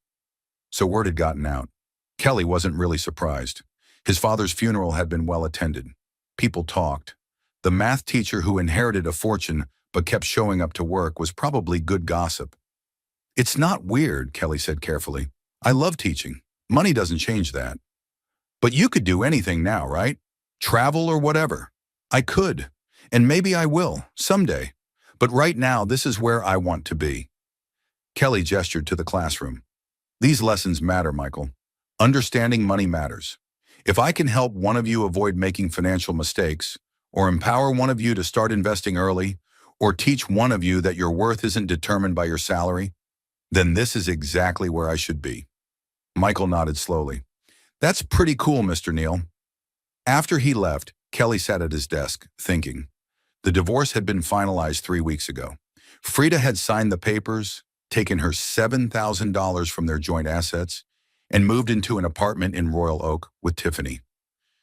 So word had gotten out. Kelly wasn't really surprised. His father's funeral had been well attended. People talked. The math teacher who inherited a fortune but kept showing up to work was probably good gossip. It's not weird, Kelly said carefully. I love teaching. Money doesn't change that. But you could do anything now, right? Travel or whatever. I could, and maybe I will, someday. But right now, this is where I want to be. Kelly gestured to the classroom. These lessons matter, Michael. Understanding money matters. If I can help one of you avoid making financial mistakes, or empower one of you to start investing early, or teach one of you that your worth isn't determined by your salary, then this is exactly where I should be. Michael nodded slowly. That's pretty cool, Mr. Neal. After he left, Kelly sat at his desk, thinking. The divorce had been finalized 3 weeks ago. Frida had signed the papers, taken her $7,000 from their joint assets, and moved into an apartment in Royal Oak with Tiffany.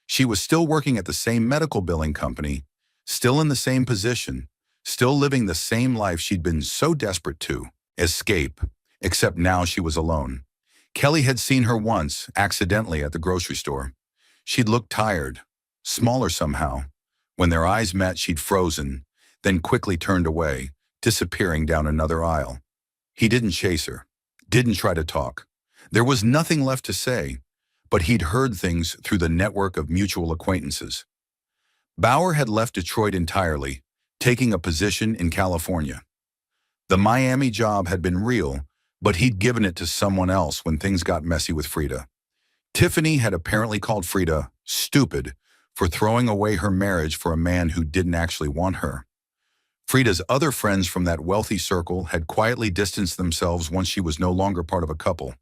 She was still working at the same medical billing company, still in the same position, still living the same life she'd been so desperate to escape, except now she was alone. Kelly had seen her once, accidentally, at the grocery store. She'd looked tired, smaller somehow. When their eyes met, she'd frozen, then quickly turned away, disappearing down another aisle. He didn't chase her, didn't try to talk. There was nothing left to say, but he'd heard things through the network of mutual acquaintances. Bauer had left Detroit entirely, taking a position in California. The Miami job had been real, but he'd given it to someone else when things got messy with Frida. Tiffany had apparently called Frida stupid for throwing away her marriage for a man who didn't actually want her. Frida's other friends from that wealthy circle had quietly distanced themselves once she was no longer part of a couple.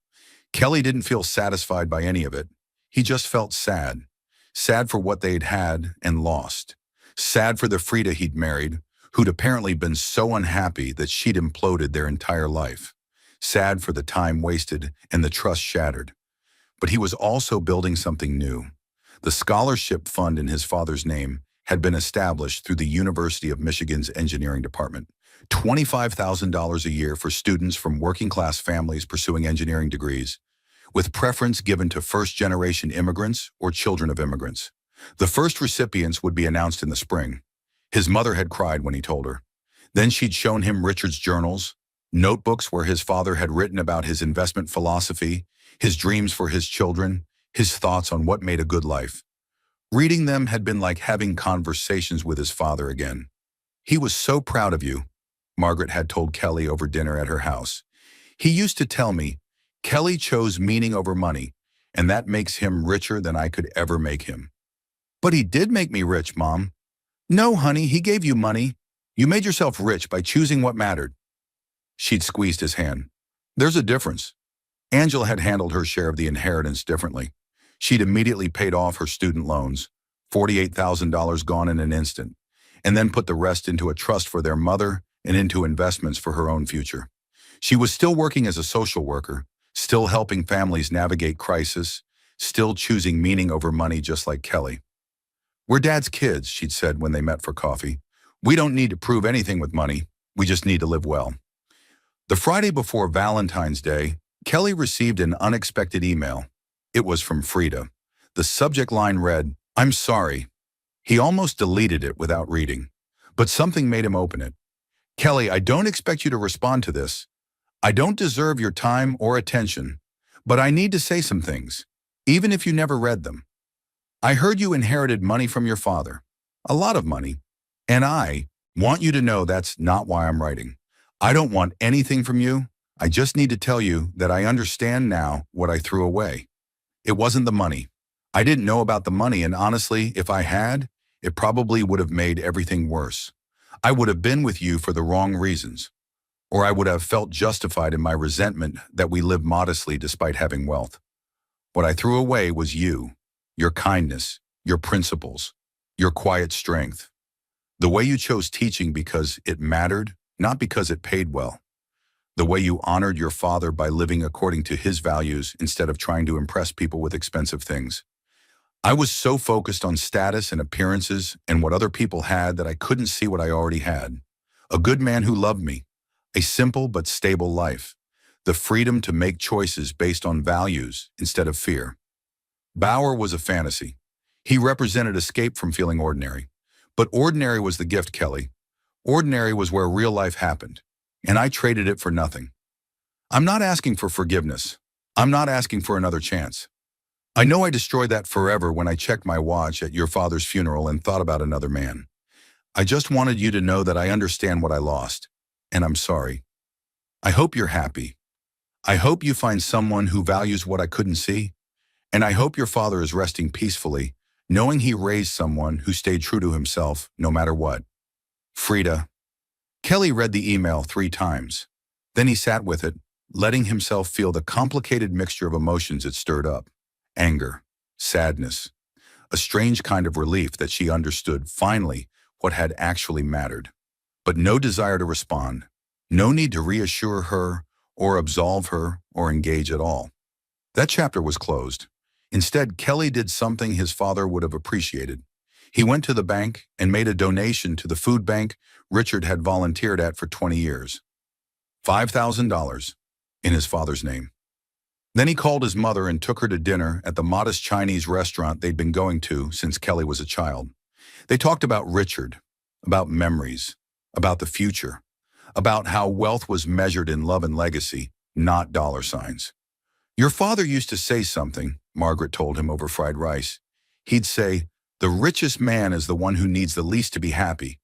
Kelly didn't feel satisfied by any of it. He just felt sad. Sad for what they'd had and lost. Sad for the Frida he'd married, who'd apparently been so unhappy that she'd imploded their entire life. Sad for the time wasted and the trust shattered. But he was also building something new. The scholarship fund in his father's name had been established through the University of Michigan's engineering department. $25,000 a year for students from working-class families pursuing engineering degrees, with preference given to first-generation immigrants or children of immigrants. The first recipients would be announced in the spring. His mother had cried when he told her. Then she'd shown him Richard's journals, notebooks where his father had written about his investment philosophy, his dreams for his children, his thoughts on what made a good life. Reading them had been like having conversations with his father again. He was so proud of you, Margaret had told Kelly over dinner at her house. He used to tell me, Kelly chose meaning over money, and that makes him richer than I could ever make him. But he did make me rich, Mom. No, honey, he gave you money. You made yourself rich by choosing what mattered. She'd squeezed his hand. There's a difference. Angela had handled her share of the inheritance differently. She'd immediately paid off her student loans, $48,000 gone in an instant, and then put the rest into a trust for their mother and into investments for her own future. She was still working as a social worker, still helping families navigate crisis, still choosing meaning over money just like Kelly. We're Dad's kids, she'd said when they met for coffee. We don't need to prove anything with money. We just need to live well. The Friday before Valentine's Day, Kelly received an unexpected email. It was from Frida. The subject line read, "I'm sorry." He almost deleted it without reading, but something made him open it. Kelly, I don't expect you to respond to this. I don't deserve your time or attention, but I need to say some things, even if you never read them. I heard you inherited money from your father, a lot of money, and I want you to know that's not why I'm writing. I don't want anything from you. I just need to tell you that I understand now what I threw away. It wasn't the money. I didn't know about the money, and honestly, if I had, it probably would have made everything worse. I would have been with you for the wrong reasons, or I would have felt justified in my resentment that we live modestly despite having wealth. What I threw away was you, your kindness, your principles, your quiet strength. The way you chose teaching because it mattered, not because it paid well. The way you honored your father by living according to his values instead of trying to impress people with expensive things. I was so focused on status and appearances and what other people had that I couldn't see what I already had. A good man who loved me, a simple but stable life, the freedom to make choices based on values instead of fear. Bauer was a fantasy. He represented escape from feeling ordinary. But ordinary was the gift, Kelly. Ordinary was where real life happened, and I traded it for nothing. I'm not asking for forgiveness. I'm not asking for another chance. I know I destroyed that forever when I checked my watch at your father's funeral and thought about another man. I just wanted you to know that I understand what I lost, and I'm sorry. I hope you're happy. I hope you find someone who values what I couldn't see, and I hope your father is resting peacefully, knowing he raised someone who stayed true to himself no matter what. Frida. Kelly read the email 3 times. Then he sat with it, letting himself feel the complicated mixture of emotions it stirred up. Anger, sadness, a strange kind of relief that she understood finally what had actually mattered. But no desire to respond, no need to reassure her or absolve her or engage at all. That chapter was closed. Instead, Kelly did something his father would have appreciated. He went to the bank and made a donation to the food bank Richard had volunteered at for 20 years. $5,000 in his father's name. Then he called his mother and took her to dinner at the modest Chinese restaurant they'd been going to since Kelly was a child. They talked about Richard, about memories, about the future, about how wealth was measured in love and legacy, not dollar signs. Your father used to say something, Margaret told him over fried rice. He'd say, "The richest man is the one who needs the least to be happy."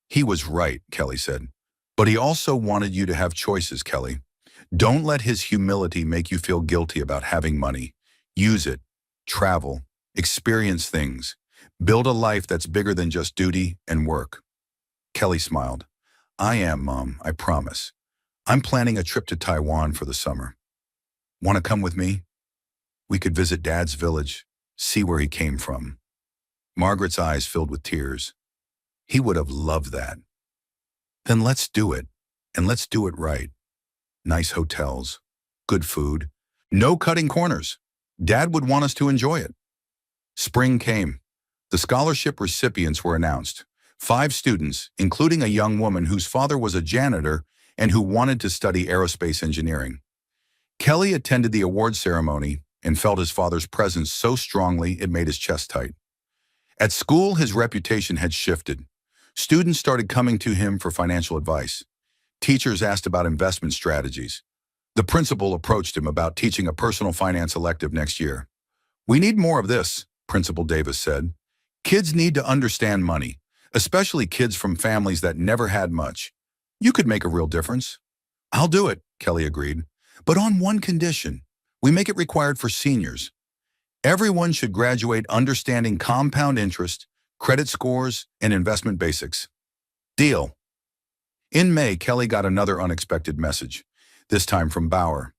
He was right, Kelly said. But he also wanted you to have choices, Kelly. Don't let his humility make you feel guilty about having money. Use it, travel, experience things, build a life that's bigger than just duty and work. Kelly smiled. I am, Mom, I promise. I'm planning a trip to Taiwan for the summer. Want to come with me? We could visit Dad's village, see where he came from. Margaret's eyes filled with tears. He would have loved that. Then let's do it, and let's do it right. Nice hotels, good food, no cutting corners. Dad would want us to enjoy it. Spring came. The scholarship recipients were announced. 5 students, including a young woman whose father was a janitor and who wanted to study aerospace engineering. Kelly attended the award ceremony and felt his father's presence so strongly it made his chest tight. At school, his reputation had shifted. Students started coming to him for financial advice. Teachers asked about investment strategies. The principal approached him about teaching a personal finance elective next year. We need more of this, Principal Davis said. Kids need to understand money, especially kids from families that never had much. You could make a real difference. I'll do it, Kelly agreed, but on one condition. We make it required for seniors. Everyone should graduate understanding compound interest, credit scores, and investment basics. Deal. In May, Kelly got another unexpected message, this time from Bauer.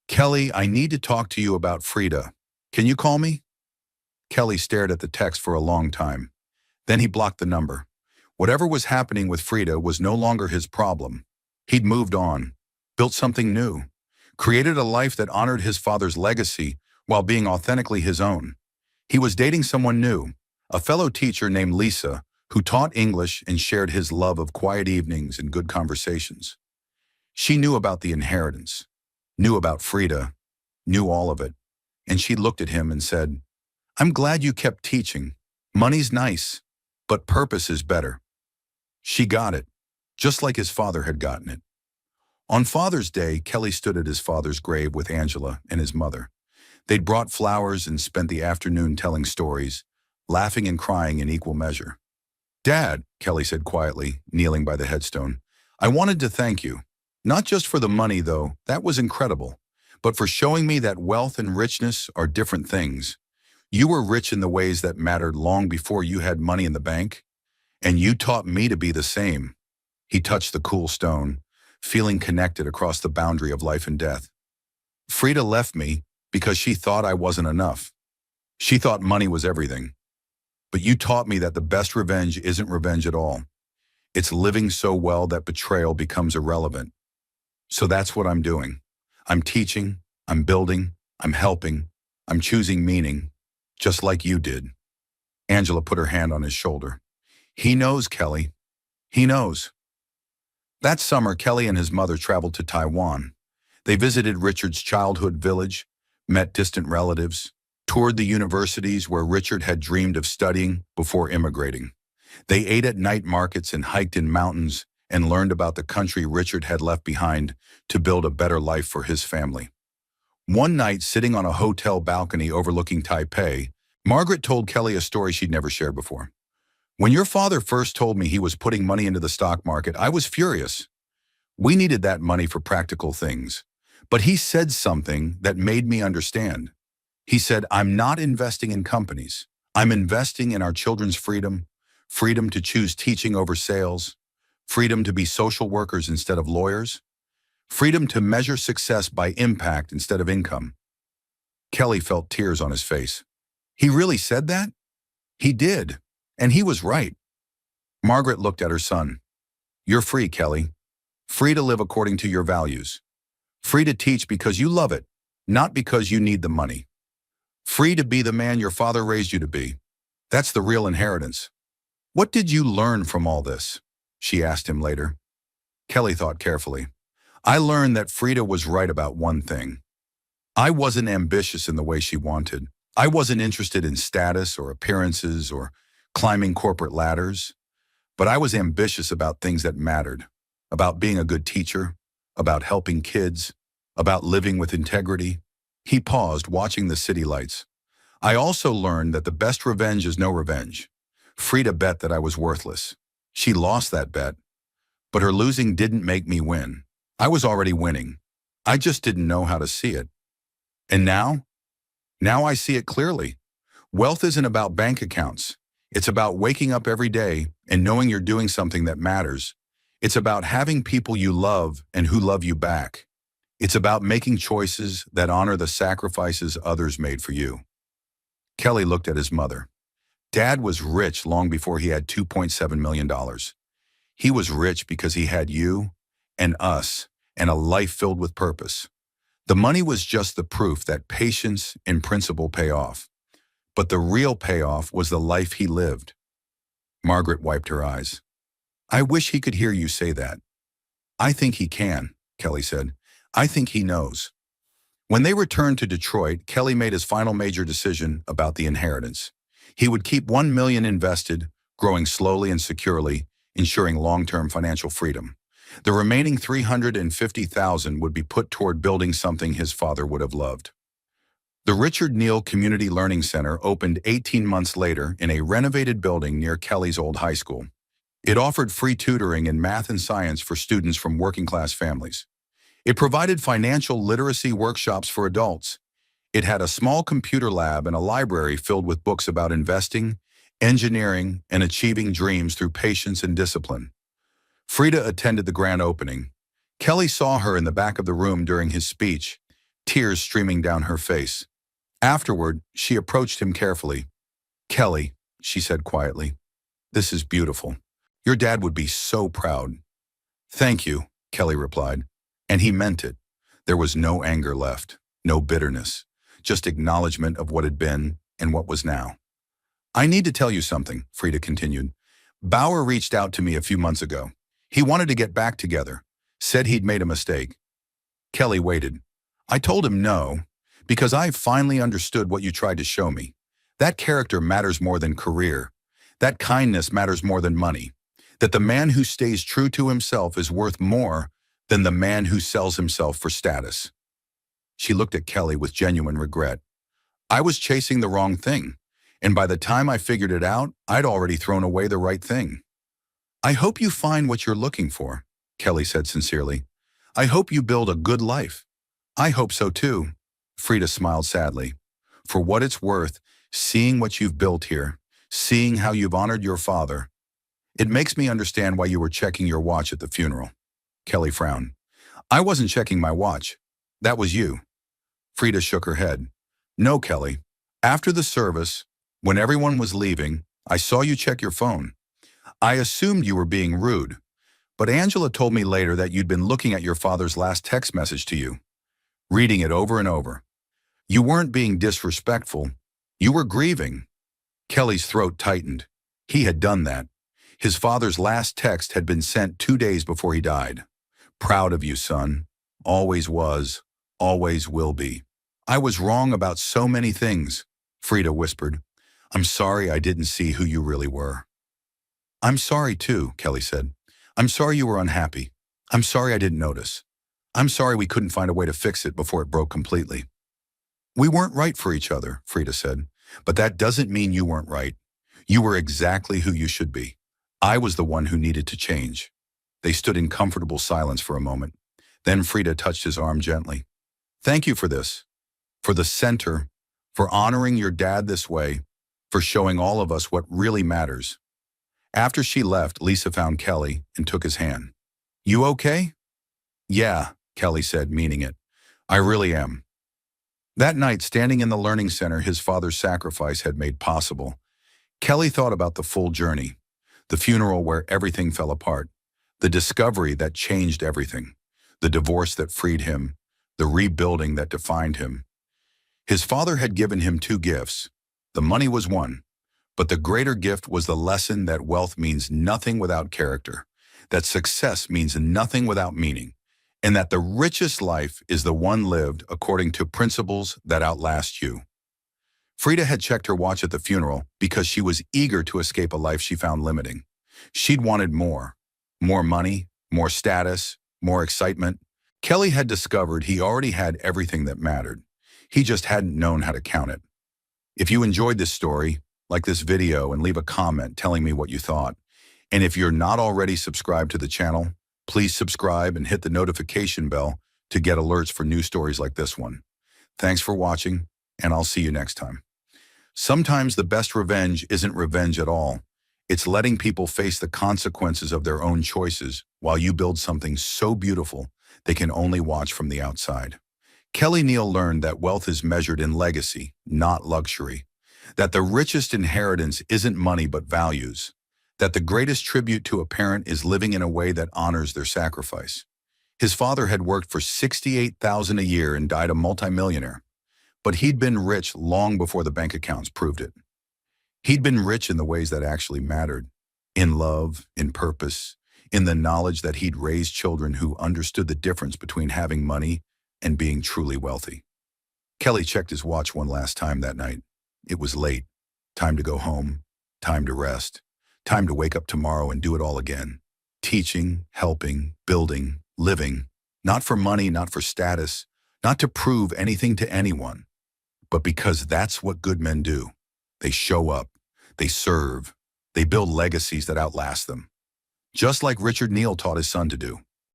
Kelly, I need to talk to you about Frida. Can you call me? Kelly stared at the text for a long time. Then he blocked the number. Whatever was happening with Frida was no longer his problem. He'd moved on, built something new, created a life that honored his father's legacy while being authentically his own. He was dating someone new, a fellow teacher named Lisa, who taught English and shared his love of quiet evenings and good conversations. She knew about the inheritance, knew about Frida, knew all of it, and she looked at him and said, I'm glad you kept teaching. Money's nice, but purpose is better. She got it, just like his father had gotten it. On Father's Day, Kelly stood at his father's grave with Angela and his mother. They'd brought flowers and spent the afternoon telling stories, laughing and crying in equal measure. Dad, Kelly said quietly, kneeling by the headstone, I wanted to thank you. Not just for the money, though, that was incredible, but for showing me that wealth and richness are different things. You were rich in the ways that mattered long before you had money in the bank, and you taught me to be the same. He touched the cool stone, feeling connected across the boundary of life and death. Frida left me because she thought I wasn't enough. She thought money was everything. But you taught me that the best revenge isn't revenge at all. It's living so well that betrayal becomes irrelevant. So that's what I'm doing. I'm teaching, I'm building, I'm helping, I'm choosing meaning, just like you did. Angela put her hand on his shoulder. He knows, Kelly. He knows. That summer, Kelly and his mother traveled to Taiwan. They visited Richard's childhood village, met distant relatives, toured the universities where Richard had dreamed of studying before immigrating. They ate at night markets and hiked in mountains and learned about the country Richard had left behind to build a better life for his family. One night, sitting on a hotel balcony overlooking Taipei, Margaret told Kelly a story she'd never shared before. When your father first told me he was putting money into the stock market, I was furious. We needed that money for practical things. But he said something that made me understand. He said, I'm not investing in companies. I'm investing in our children's freedom, freedom to choose teaching over sales, freedom to be social workers instead of lawyers, freedom to measure success by impact instead of income. Kelly felt tears on his face. He really said that? He did. And he was right. Margaret looked at her son. You're free, Kelly. Free to live according to your values. Free to teach because you love it, not because you need the money. Free to be the man your father raised you to be. That's the real inheritance. What did you learn from all this? She asked him later. Kelly thought carefully. I learned that Frida was right about one thing. I wasn't ambitious in the way she wanted. I wasn't interested in status or appearances or climbing corporate ladders. But I was ambitious about things that mattered, about being a good teacher, about helping kids, about living with integrity. He paused, watching the city lights. I also learned that the best revenge is no revenge. Frida bet that I was worthless. She lost that bet, but her losing didn't make me win. I was already winning. I just didn't know how to see it. And now? Now I see it clearly. Wealth isn't about bank accounts. It's about waking up every day and knowing you're doing something that matters. It's about having people you love and who love you back. It's about making choices that honor the sacrifices others made for you. Kelly looked at his mother. Dad was rich long before he had $2.7 million. He was rich because he had you and us and a life filled with purpose. The money was just the proof that patience and principle pay off. But the real payoff was the life he lived. Margaret wiped her eyes. I wish he could hear you say that. I think he can, Kelly said. I think he knows. When they returned to Detroit, Kelly made his final major decision about the inheritance. He would keep $1 million invested, growing slowly and securely, ensuring long-term financial freedom. The remaining $350,000 would be put toward building something his father would have loved. The Richard Neal Community Learning Center opened 18 months later in a renovated building near Kelly's old high school. It offered free tutoring in math and science for students from working-class families. It provided financial literacy workshops for adults. It had a small computer lab and a library filled with books about investing, engineering, and achieving dreams through patience and discipline. Frida attended the grand opening. Kelly saw her in the back of the room during his speech, tears streaming down her face. Afterward, she approached him carefully. Kelly, she said quietly, this is beautiful. Your dad would be so proud. Thank you, Kelly replied. And he meant it. There was no anger left, no bitterness, just acknowledgement of what had been and what was now. I need to tell you something, Frida continued. Bauer reached out to me a few months ago. He wanted to get back together, said he'd made a mistake. Kelly waited. I told him no, because I finally understood what you tried to show me. That character matters more than career. That kindness matters more than money. That the man who stays true to himself is worth more than the man who sells himself for status. She looked at Kelly with genuine regret. I was chasing the wrong thing, and by the time I figured it out, I'd already thrown away the right thing. I hope you find what you're looking for, Kelly said sincerely. I hope you build a good life. I hope so too. Frida smiled sadly. For what it's worth, seeing what you've built here, seeing how you've honored your father, it makes me understand why you were checking your watch at the funeral. Kelly frowned. I wasn't checking my watch. That was you. Frida shook her head. No, Kelly. After the service, when everyone was leaving, I saw you check your phone. I assumed you were being rude, but Angela told me later that you'd been looking at your father's last text message to you, reading it over and over. You weren't being disrespectful. You were grieving. Kelly's throat tightened. He had done that. His father's last text had been sent 2 days before he died. Proud of you, son. Always was, always will be. I was wrong about so many things, Frida whispered. I'm sorry I didn't see who you really were. I'm sorry too, Kelly said. I'm sorry you were unhappy. I'm sorry I didn't notice. I'm sorry we couldn't find a way to fix it before it broke completely. We weren't right for each other, Frida said, but that doesn't mean you weren't right. You were exactly who you should be. I was the one who needed to change. They stood in comfortable silence for a moment. Then Frida touched his arm gently. Thank you for this, for the center, for honoring your dad this way, for showing all of us what really matters. After she left, Lisa found Kelly and took his hand. You okay? Yeah, Kelly said, meaning it. I really am. That night, standing in the learning center his father's sacrifice had made possible, Kelly thought about the full journey, the funeral where everything fell apart, the discovery that changed everything, the divorce that freed him, the rebuilding that defined him. His father had given him two gifts. The money was one, but the greater gift was the lesson that wealth means nothing without character, that success means nothing without meaning, and that the richest life is the one lived according to principles that outlast you. Frida had checked her watch at the funeral because she was eager to escape a life she found limiting. She'd wanted more money, more status, more excitement. Kelly had discovered he already had everything that mattered. He just hadn't known how to count it. If you enjoyed this story, like this video and leave a comment telling me what you thought. And if you're not already subscribed to the channel, please subscribe and hit the notification bell to get alerts for new stories like this one. Thanks for watching, and I'll see you next time. Sometimes the best revenge isn't revenge at all. It's letting people face the consequences of their own choices while you build something so beautiful they can only watch from the outside. Kelly Neal learned that wealth is measured in legacy, not luxury. That the richest inheritance isn't money but values. That the greatest tribute to a parent is living in a way that honors their sacrifice. His father had worked for $68,000 a year and died a multimillionaire. But he'd been rich long before the bank accounts proved it. He'd been rich in the ways that actually mattered. In love, in purpose, in the knowledge that he'd raised children who understood the difference between having money and being truly wealthy. Kelly checked his watch one last time that night. It was late. Time to go home. Time to rest. Time to wake up tomorrow and do it all again. Teaching, helping, building, living. Not for money, not for status, not to prove anything to anyone, but because that's what good men do. They show up. They serve. They build legacies that outlast them. Just like Richard Neal taught his son to do.